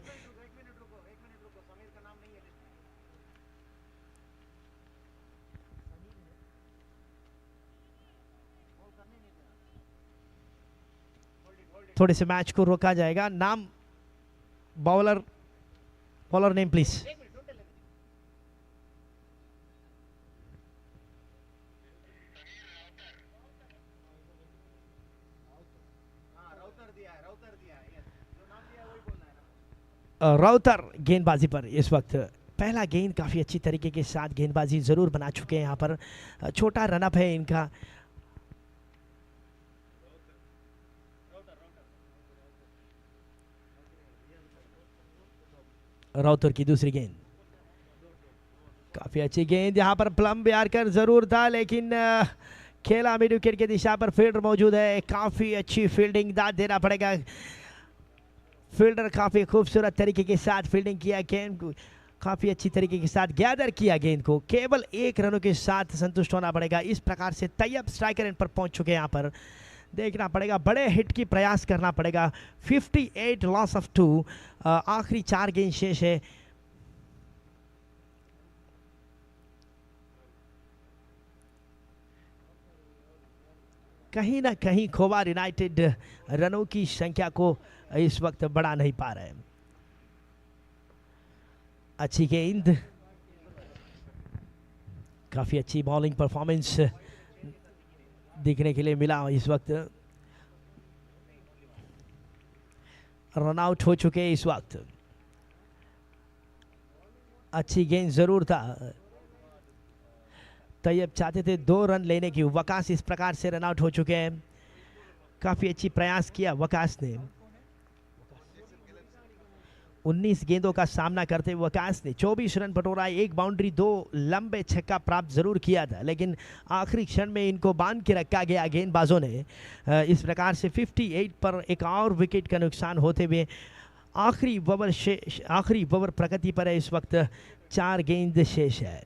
थोड़े से मैच को रोका जाएगा। नाम बॉलर नेम प्लीज। राउतर गेंदबाजी पर इस वक्त पहला गेंद काफी अच्छी तरीके के साथ गेंदबाजी जरूर बना चुके हैं। यहाँ पर छोटा रनअप है इनका। राउतर की दूसरी गेंद, काफी अच्छी गेंद, यहाँ पर प्लम यार्कर जरूर था लेकिन खेला मिड विकेट की दिशा पर, फील्डर मौजूद है, काफी अच्छी फील्डिंग दाद देना पड़ेगा। फील्डर काफी खूबसूरत तरीके के साथ फील्डिंग किया, गेंद को काफी अच्छी तरीके के साथ गैदर किया, गेंद को केवल 1 रनों के साथ संतुष्ट होना पड़ेगा। इस प्रकार से तैयब स्ट्राइकर एंड पर पहुंच चुके हैं, यहाँ पर देखना पड़ेगा, बड़े हिट की प्रयास करना पड़ेगा। 58 लॉस ऑफ 2, आखिरी 4 गेंद शेष है। कहीं ना कहीं खोबार यूनाइटेड रनों की संख्या को इस वक्त बढ़ा नहीं पा रहे। अच्छी गेंद, काफी अच्छी बॉलिंग परफॉर्मेंस देखने के लिए मिला। इस वक्त रन आउट हो चुके इस वक्त, अच्छी गेंद जरूर था, तैयब चाहते थे 2 रन लेने की, वकास इस प्रकार से रन आउट हो चुके हैं। काफी अच्छी प्रयास किया वकास ने, 19 गेंदों का सामना करते हुए वकास ने 24 रन बटोरा, 1 बाउंड्री, 2 लंबे छक्का प्राप्त जरूर किया था, लेकिन आखिरी क्षण में इनको बांध के रखा गया गेंदबाजों ने। इस प्रकार से 58 पर एक और विकेट का नुकसान होते हुए आखिरी ओवर प्रगति पर है। इस वक्त 4 गेंद शेष है।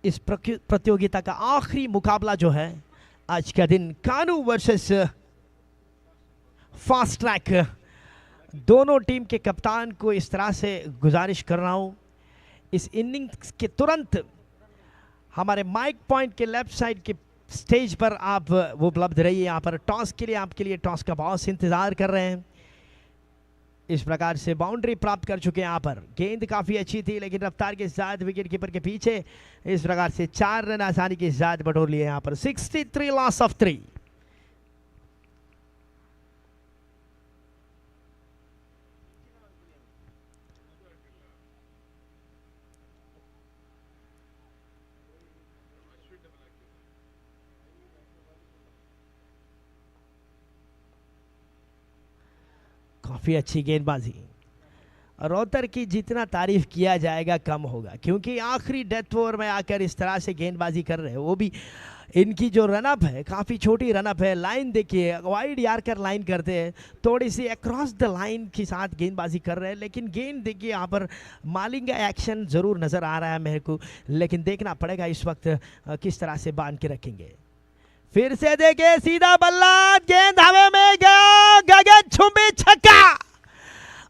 इस प्रतियोगिता का आखिरी मुकाबला जो है आज का दिन, कानू वर्सेस फास्ट ट्रैक। दोनों टीम के कप्तान को इस तरह से गुजारिश कर रहा हूं, इस इनिंग्स के तुरंत हमारे माइक पॉइंट के लेफ्ट साइड के स्टेज पर आप वो उपलब्ध रहिए। यहाँ पर टॉस के लिए, आपके लिए टॉस का बहुत इंतजार कर रहे हैं। इस प्रकार से बाउंड्री प्राप्त कर चुके हैं। यहाँ पर गेंद काफी अच्छी थी लेकिन रफ्तार के साथ विकेट कीपर के पीछे, इस प्रकार से 4 रन आसानी के साथ बटोर लिए। यहाँ पर 63 लॉस ऑफ 3। काफी अच्छी गेंदबाजी। रोहतर की जितना तारीफ किया जाएगा कम होगा, क्योंकि आखिरी डेथ ओवर में आकर इस तरह से गेंदबाजी कर रहे हैं। वो भी इनकी जो रनअप है काफ़ी छोटी रनअप है। लाइन देखिए, वाइड यार्कर लाइन करते हैं, थोड़ी सी अक्रॉस द लाइन के साथ गेंदबाजी कर रहे हैं। लेकिन गेंद देखिए, यहाँ पर मालिंग का एक्शन ज़रूर नज़र आ रहा है मेरे को, लेकिन देखना पड़ेगा इस वक्त किस तरह से बांध के रखेंगे। फिर से देखे, सीधा बल्ला, गेंद हवा में, गगन छुपी छक्का।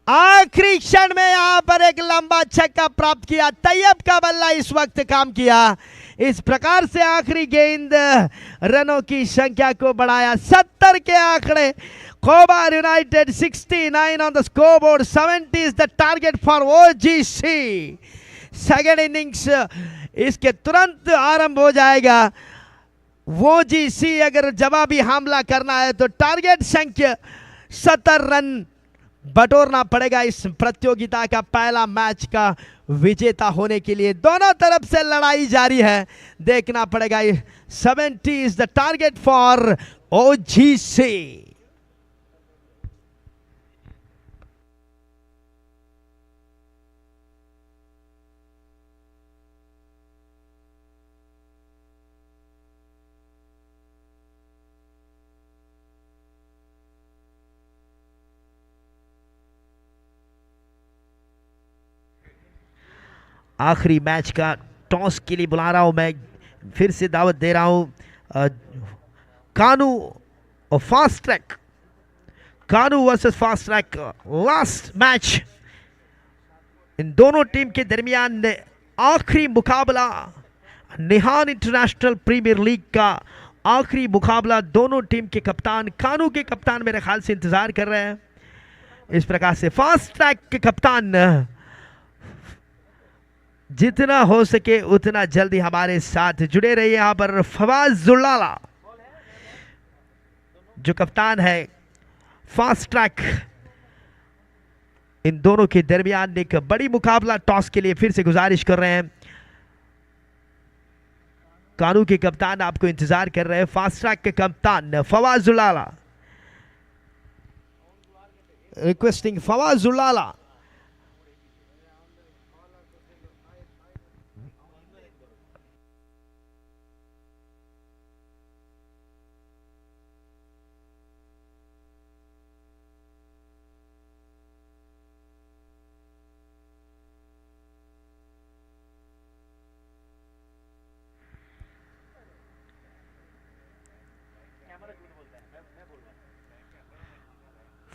आखिरी क्षण में यहां पर एक लंबा छक्का प्राप्त किया। तैयब का बल्ला इस वक्त काम किया। इस प्रकार से आखिरी गेंद रनों की संख्या को बढ़ाया। 70 के आंकड़े। Khobar United 69 on the scoreboard, 70 is the target for OGC. Second innings इसके तुरंत आरंभ हो जाएगा। वो जीसी अगर जवाबी हमला करना है तो टारगेट संख्या 70 रन बटोरना पड़ेगा इस प्रतियोगिता का पहला मैच का विजेता होने के लिए। दोनों तरफ से लड़ाई जारी है, देखना पड़ेगा। 70 is the target for OGC. आखिरी मैच का टॉस के लिए बुला रहा हूं मैं, फिर से दावत दे रहा हूं। कानू और fast track, Kanu versus fast track, last match इन दोनों टीम के दरमियान आखिरी मुकाबला, निहान इंटरनेशनल प्रीमियर लीग का आखिरी मुकाबला। दोनों टीम के कप्तान, कानू के कप्तान मेरे ख्याल से इंतजार कर रहे हैं। इस प्रकार से फास्ट ट्रैक के कप्तान जितना हो सके उतना जल्दी हमारे साथ जुड़े रहिए। यहां पर फवाजुल्लाला जो कप्तान है फास्ट ट्रैक, इन दोनों के दरमियान एक बड़ी मुकाबला टॉस के लिए फिर से गुजारिश कर रहे हैं। कानू के कप्तान आपको इंतजार कर रहे हैं। फास्ट ट्रैक के कप्तान फवाजुल्लाला, रिक्वेस्टिंग फवाजुल्लाला।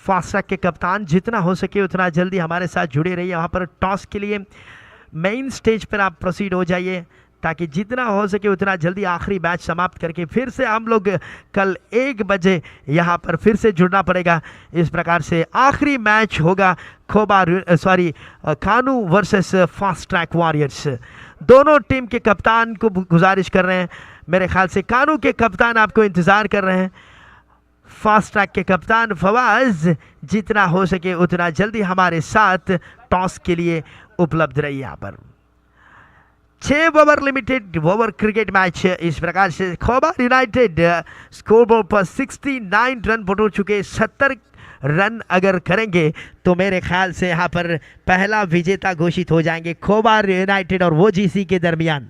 फास्ट ट्रैक के कप्तान जितना हो सके उतना जल्दी हमारे साथ जुड़े रहिए। वहाँ पर टॉस के लिए मेन स्टेज पर आप प्रोसीड हो जाइए ताकि जितना हो सके उतना जल्दी आखिरी मैच समाप्त करके फिर से हम लोग कल 1 बजे यहाँ पर फिर से जुड़ना पड़ेगा। इस प्रकार से आखिरी मैच होगा कानू वर्सेस फास्ट ट्रैक वॉरियर्स। दोनों टीम के कप्तान को गुजारिश कर रहे हैं। मेरे ख्याल से कानू के कप्तान आपको इंतज़ार कर रहे हैं। फास्ट ट्रैक के कप्तान फवाज जितना हो सके उतना जल्दी हमारे साथ टॉस के लिए उपलब्ध रही। यहाँ पर 6 over limited over cricket match. इस प्रकार से खोबार यूनाइटेड स्कोरबोर्ड पर 69 रन बटोर चुके। 70 रन अगर करेंगे तो मेरे ख्याल से यहाँ पर पहला विजेता घोषित हो जाएंगे खोबार यूनाइटेड और ओजीसी के दरमियान।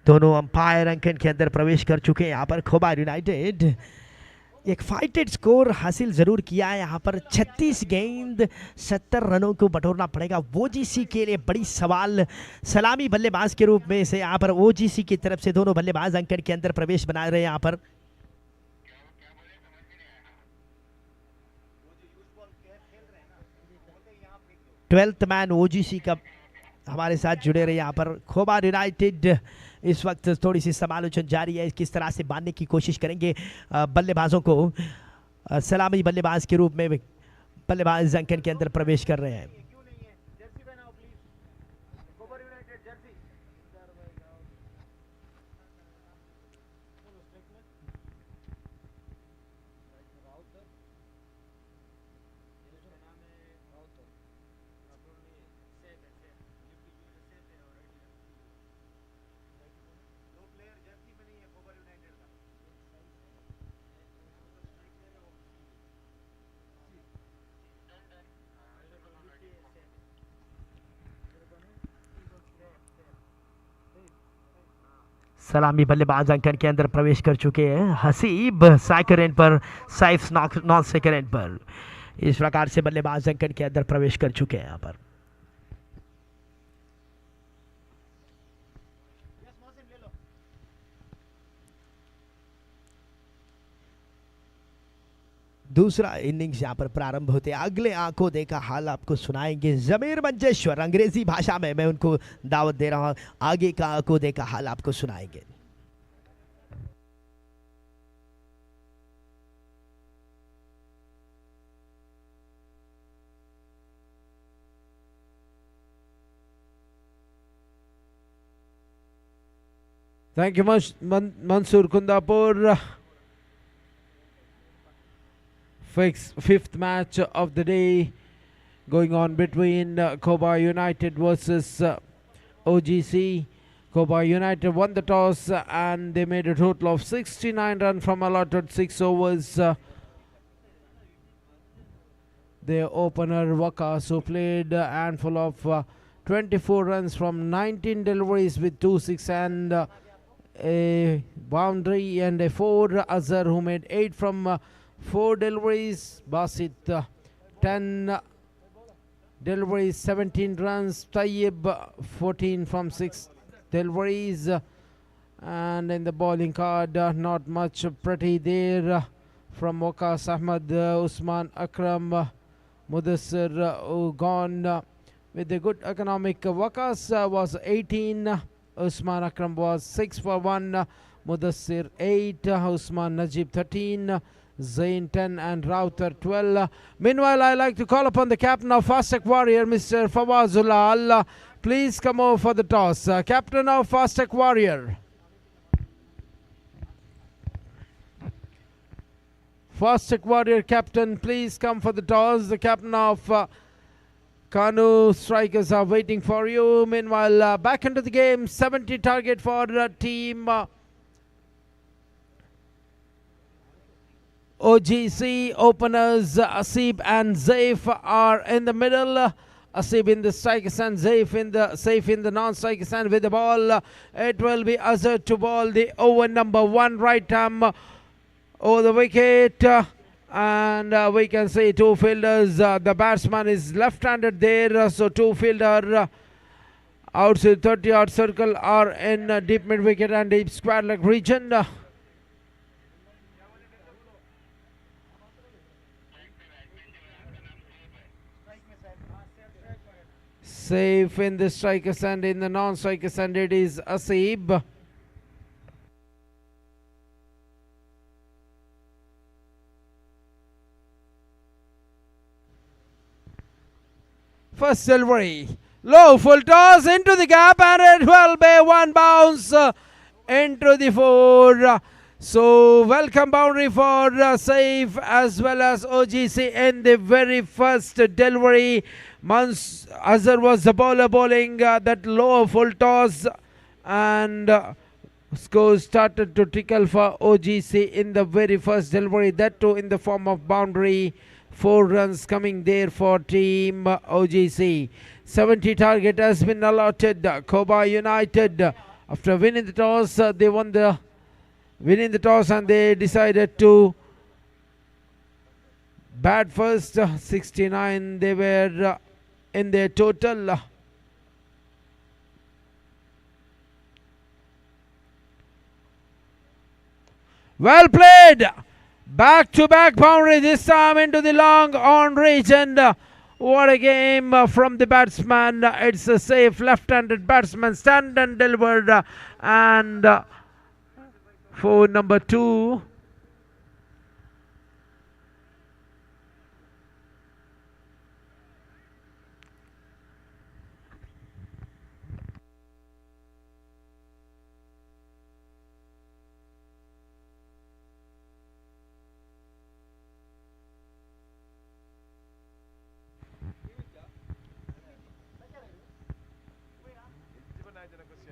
दोनों अंपायर अंकन के अंदर प्रवेश कर चुके हैं। यहाँ पर खोबार यूनाइटेड एक फाइटेड स्कोर हासिल जरूर किया है। यहाँ पर 36 गेंद 70 रनों को बटोरना पड़ेगा। ओजीसी के लिए बड़ी सवाल। सलामी बल्लेबाज के रूप में से यहाँ पर ओजीसी की तरफ से दोनों बल्लेबाज अंकन के अंदर प्रवेश बना रहे हैं। यहाँ पर ट्वेल्थ मैन ओजीसी का हमारे साथ जुड़े रहे। यहाँ पर खोबार यूनाइटेड इस वक्त थोड़ी सी समालोचन जारी है, किस तरह से बांधने की कोशिश करेंगे बल्लेबाजों को। सलामी बल्लेबाज के रूप में बल्लेबाज अंकन के अंदर प्रवेश कर रहे हैं। सलामी बल्लेबाज अंकन के अंदर प्रवेश कर चुके हैं। हसीब सेकंड एंड पर, साइफ नॉन सेकंड एंड पर। इस प्रकार से बल्लेबाज अंकन के अंदर प्रवेश कर चुके हैं। यहाँ पर दूसरा इनिंग्स यहाँ पर प्रारंभ होते हैं। अगले आंखों देखा हाल आपको सुनाएंगे जमीर मंजेश्वर। अंग्रेजी भाषा में मैं उनको दावत दे रहा हूँ। आगे का आंखों देखा हाल आपको सुनाएंगे। Thank you much, Mansoor Kundapur. Fifth match of the day going on between Khobar United versus OGC. Khobar United won the toss and they made a total of 69 runs from allotted 6 overs. Their opener Wakas, who played a handful of 24 runs from 19 deliveries with 2-6 and a boundary and a 4. Azhar, who made 8 from 4 deliveries. Basit 10 deliveries 17 runs. Tayyib 14 from 6 deliveries. And in the bowling card, not much pretty there from Waqas Ahmad, Usman Akram, Mudassir gone with a good economic. Waqas was 18, Usman Akram was 6 for 1, Mudassir 8, Usman Najib 13, Zain 10 and Router 12. Meanwhile, I like to call upon the captain of Fast Tech Warrior, Mr. Fawazullah. Please come over for the toss. Captain of Fast Tech Warrior. Fast Tech Warrior captain, please come for the toss. The captain of Kanu Strikers are waiting for you. Meanwhile, back into the game. 70 target for team OGC. Openers Asib and Zaif are in the middle. Asib in the striker stand, Zaif in the safe in the non-striker stand with the ball. It will be Azhar to ball the over number 1 right arm over the wicket. And we can see two fielders. The batsman is left-handed there, so two fielder outside 30-yard circle are in deep mid-wicket and deep square leg region. Safe in the striker stand, in the non-striker stand it is Asib. First delivery, low full toss into the gap and it will be one bounce into the 4. So welcome boundary for Safe as well as OGC in the very first delivery. Azhar was the bowler bowling that low full toss, and scores started to trickle for OGC in the very first delivery, that too in the form of boundary. 4 runs coming there for team OGC. 70 target has been allotted. Koba United, after winning the toss, they winning the toss and they decided to bat first. 69 they were in their total. Well played. Back-to-back boundary, this time into the long on region. What a game from the batsman. It's a safe left-handed batsman, stand and delivered. And for number 2.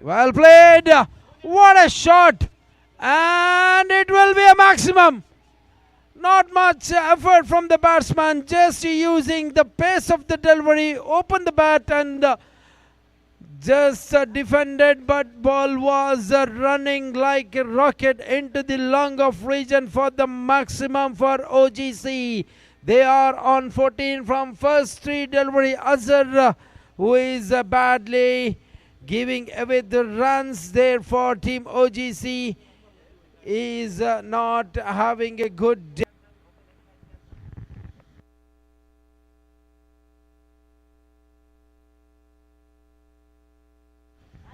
Well played. What a shot. And it will be a maximum. Not much effort from the batsman, just using the pace of the delivery, open the bat and just defended, but ball was running like a rocket into the long off region for the maximum for OGC. They are on 14 from first 3 delivery. Azhar, who is badly giving away the runs there for team OGC, is not having a good day.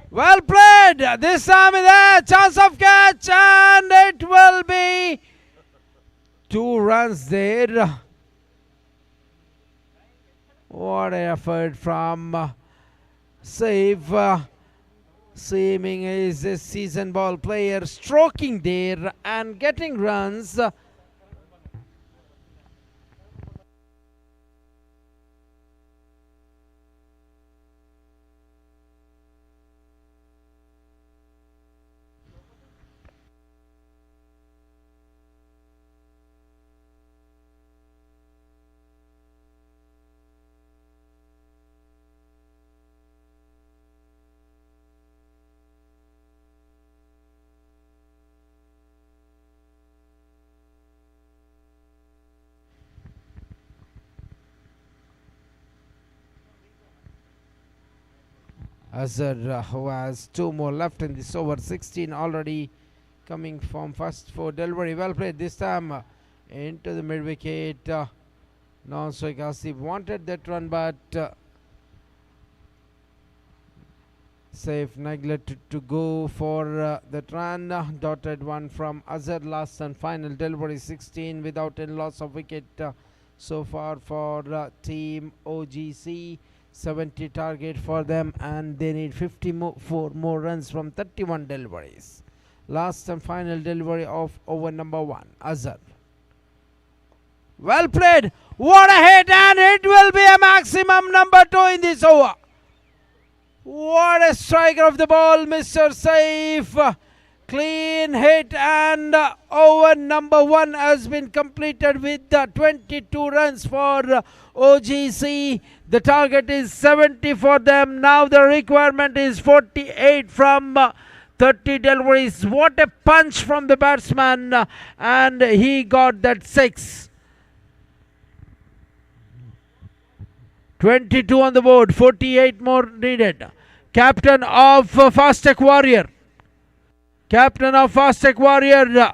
Well played. This time there, chance of catch, and it will be 2 runs there. What an effort from Saif. Seeming is a season ball player, stroking there and getting runs. Azhar, who has 2 more left in this over. 16 already coming from first for delivery. Well played this time into the mid wicket. Non-strike Asif wanted that run, but Safe neglected to go for that run. Dotted one from Azhar. Last and final delivery. 16 without any loss of wicket so far for team OGC. 70 target for them, and they need 54 more runs from 31 deliveries. Last and final delivery of over number 1, Azhar. Well played. What a hit, and it will be a maximum number 2 in this over. What a striker of the ball, Mr. Saif. Clean hit, and over number 1 has been completed with 22 runs for OGC. The target is 70 for them. Now the requirement is 48 from 30 deliveries. What a punch from the batsman, and he got that 6. 22 on the board, 48 more needed. Captain of Fastech Warrior. Captain of Fastech Warrior,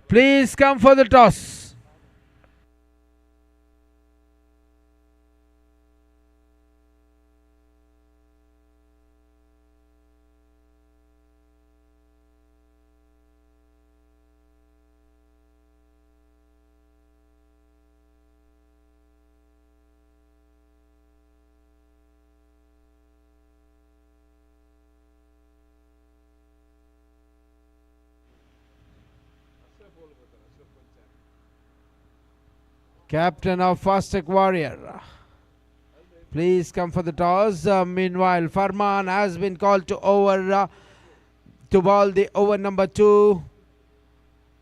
please come for the toss. Captain of Fastech Warrior, please come for the toss. Meanwhile, Farman has been called to over to ball the over number 2.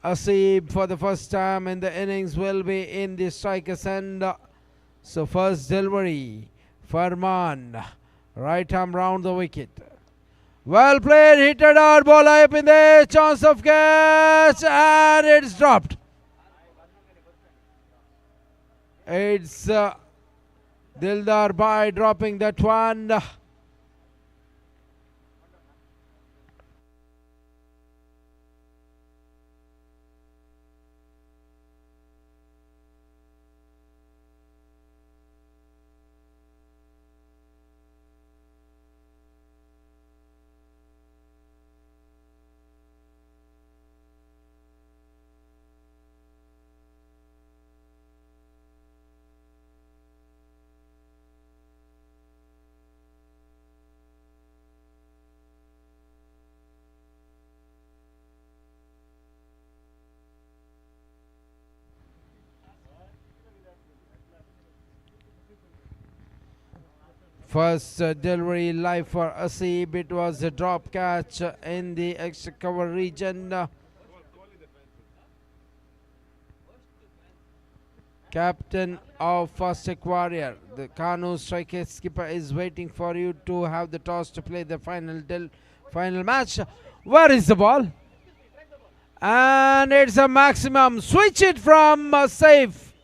Asib for the first time in the innings will be in the striker's end. So first delivery, Farman, right arm round the wicket. Well played, hit it out, ball up in there, chance of catch, and it's dropped. It's Dildar Bhai dropping that one. First delivery live for Asib. It was a drop catch in the extra cover region. Captain of Fastech Warrior, the Kanu striker skipper, is waiting for you to have the toss to play the final match. Where is the ball? And it's a maximum. Switch it from Safe.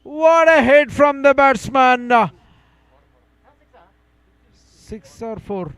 What a hit from the batsman. 6 or 4.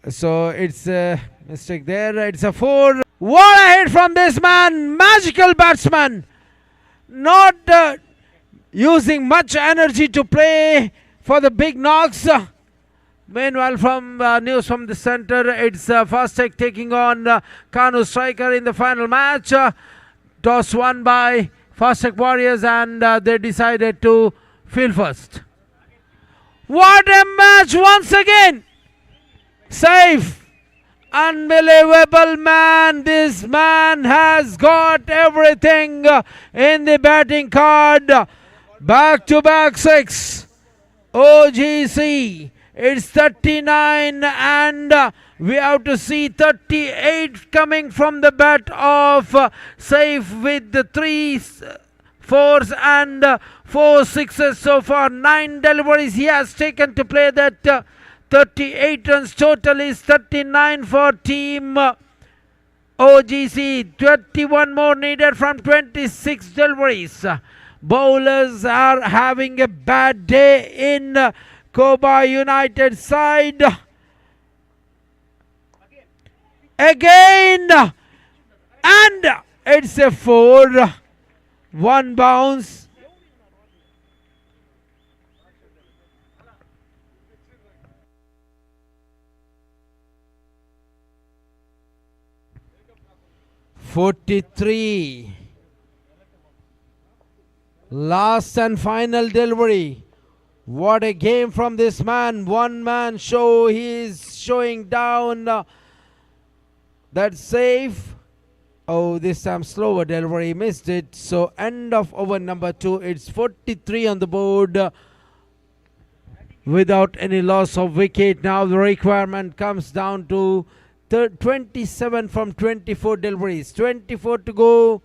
So it's a mistake there. It's a 4. What a hit from this man! Magical batsman! Not using much energy to play for the big knocks. Meanwhile, from news from the center, it's Fastech taking on Kanu Striker in the final match. Toss won by Fastech Warriors, and they decided to field first. What a match once again! Safe! Unbelievable man! This man has got everything in the batting card. Back to back 6. OGC. It's 39 and we have to see 38 coming from the bat of Safe with the 3 4s and 4 6s so far. 9 deliveries he has taken to play that 38 runs. Total is 39 for team OGC. 21 more needed from 26 deliveries. Bowlers are having a bad day in Koba United side. Again, and it's a 4. 1 bounce. "43. Last and final delivery. What a game from this man. One man show. He is showing down that Safe. Oh, this time slower delivery. Missed it. So end of over number 2. It's 43 on the board. Without any loss of wicket. Now the requirement comes down to 27 from 24 deliveries. 24 to go.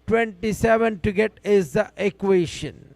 27 to get is the equation.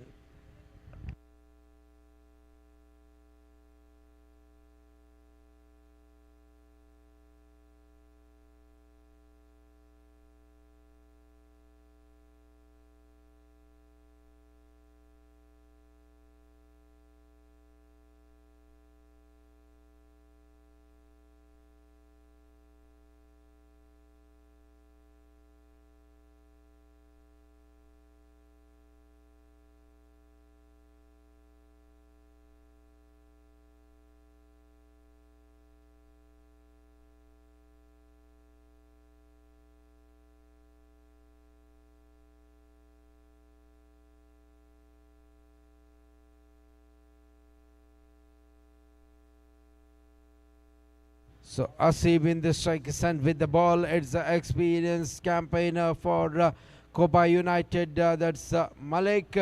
So Asib in the strike sent with the ball. It's the experienced campaigner for Koba United. That's Malik,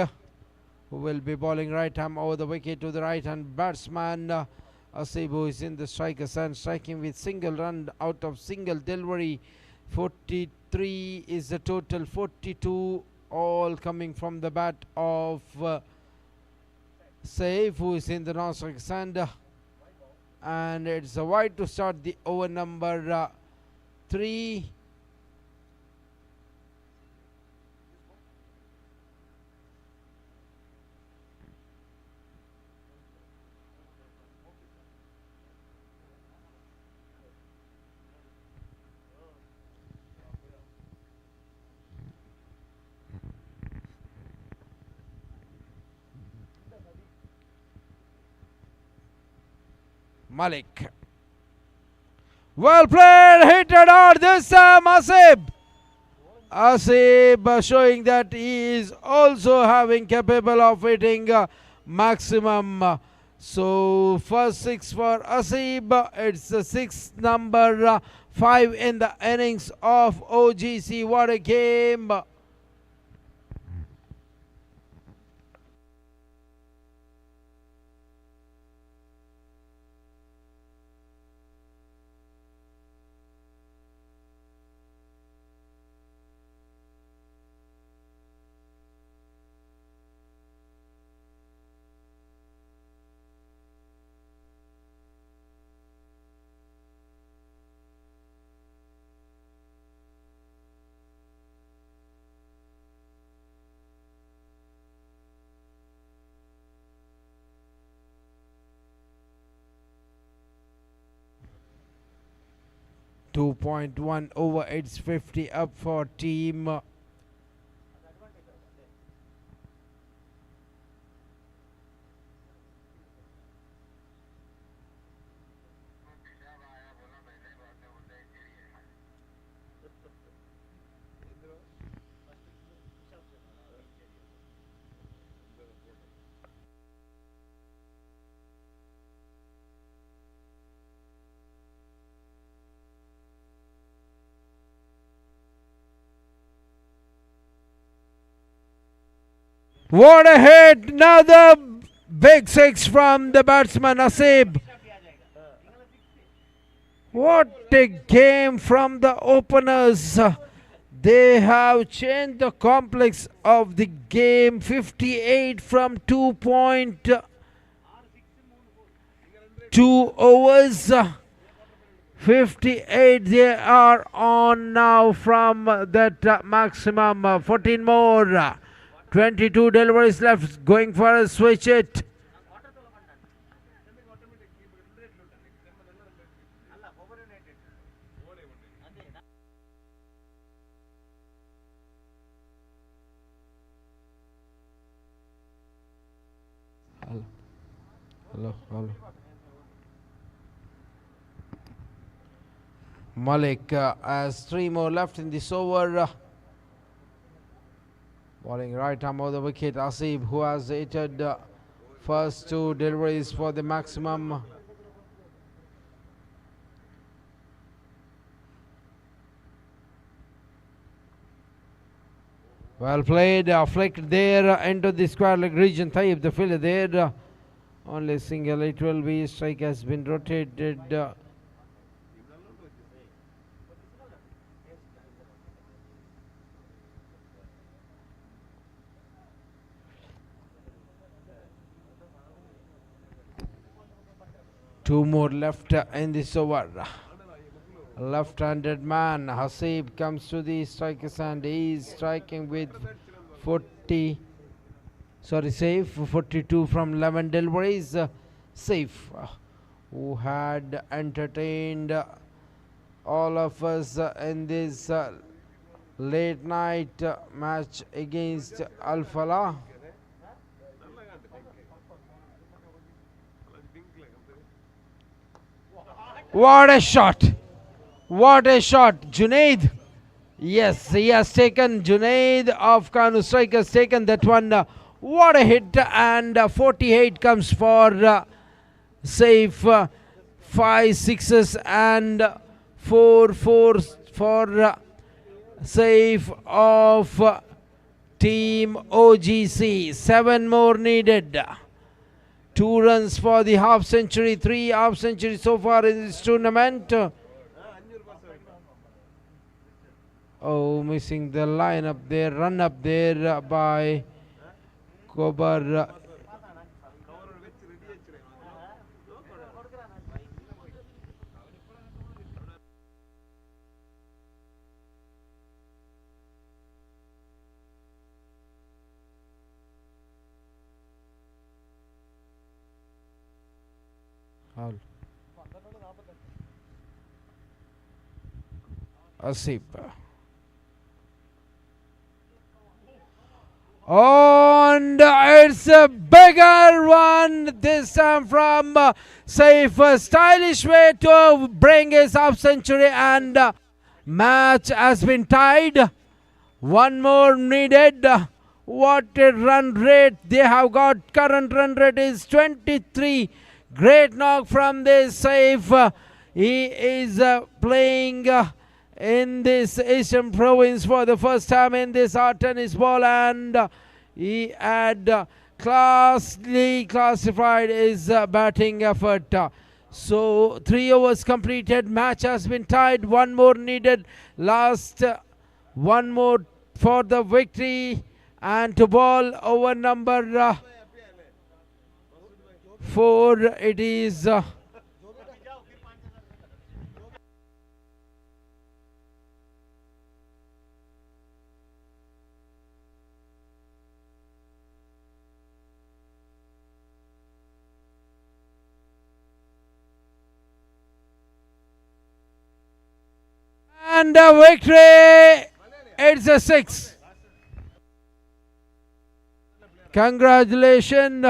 who will be bowling right arm over the wicket to the right hand batsman. Asib, who is in the striker stand, striking with single run out of single delivery. 43 is the total. 42 all coming from the bat of Saif, who is in the non-striker stand. And it's a wide to start the over number 3. Malik. Well played, hit it hard this time, Asib. Asib showing that he is also having capable of hitting maximum. So first 6 for Asib. It's the 6th number 5 in the innings of OGC. What a game. 2.1 over. It's 50 up for team What a hit! Another big six from the batsman Asib. What a game from the openers. They have changed the complex of the game. 58 from 2.2 overs. 58 they are on now from that maximum. 14 more. 22 deliveries left. Going for a switch it. Hello. Malik has 3 more left in this over. Bowling right arm of the wicket. Asib, who has hit the first 2 deliveries for the maximum. Well played, flicked there into the square leg region. Taib, the fielder there. Only single, it will be. Strike has been rotated. Two more left in this over. Left-handed man Hasib comes to the strikers and he is striking with 42 from 11 deliveries. Safe, who had entertained all of us in this late night match against Al Falah. What a shot! What a shot! Junaid. Yes, he has taken. Junaid of Kanu Strike has taken that one. What a hit! And 48 comes for Safe. 5 sixes and 4 fours for Safe of team OGC. 7 more needed. 2 runs for the half century, 3 half centuries so far in this tournament. Oh, missing the line up there, run up there by Kobar. Asif. And it's a bigger one this time from Saif. A stylish way to bring his half century, and match has been tied. 1 more needed. What a run rate they have got. Current run rate is 23. Great knock from this Saif. He is playing in this Asian province for the first time in this hard tennis ball, and he had classified his batting effort. So 3 overs completed, match has been tied, 1 more needed, last 1 more for the victory, and to ball over number 4 it is And a victory! It's a 6. Congratulations.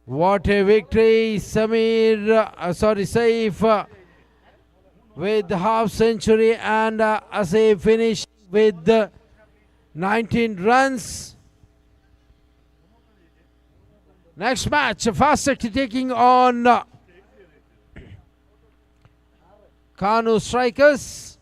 What a victory, Saif with half century and Asif finished with 19 runs. Next match, Fast Sector taking on Kanu Strikers.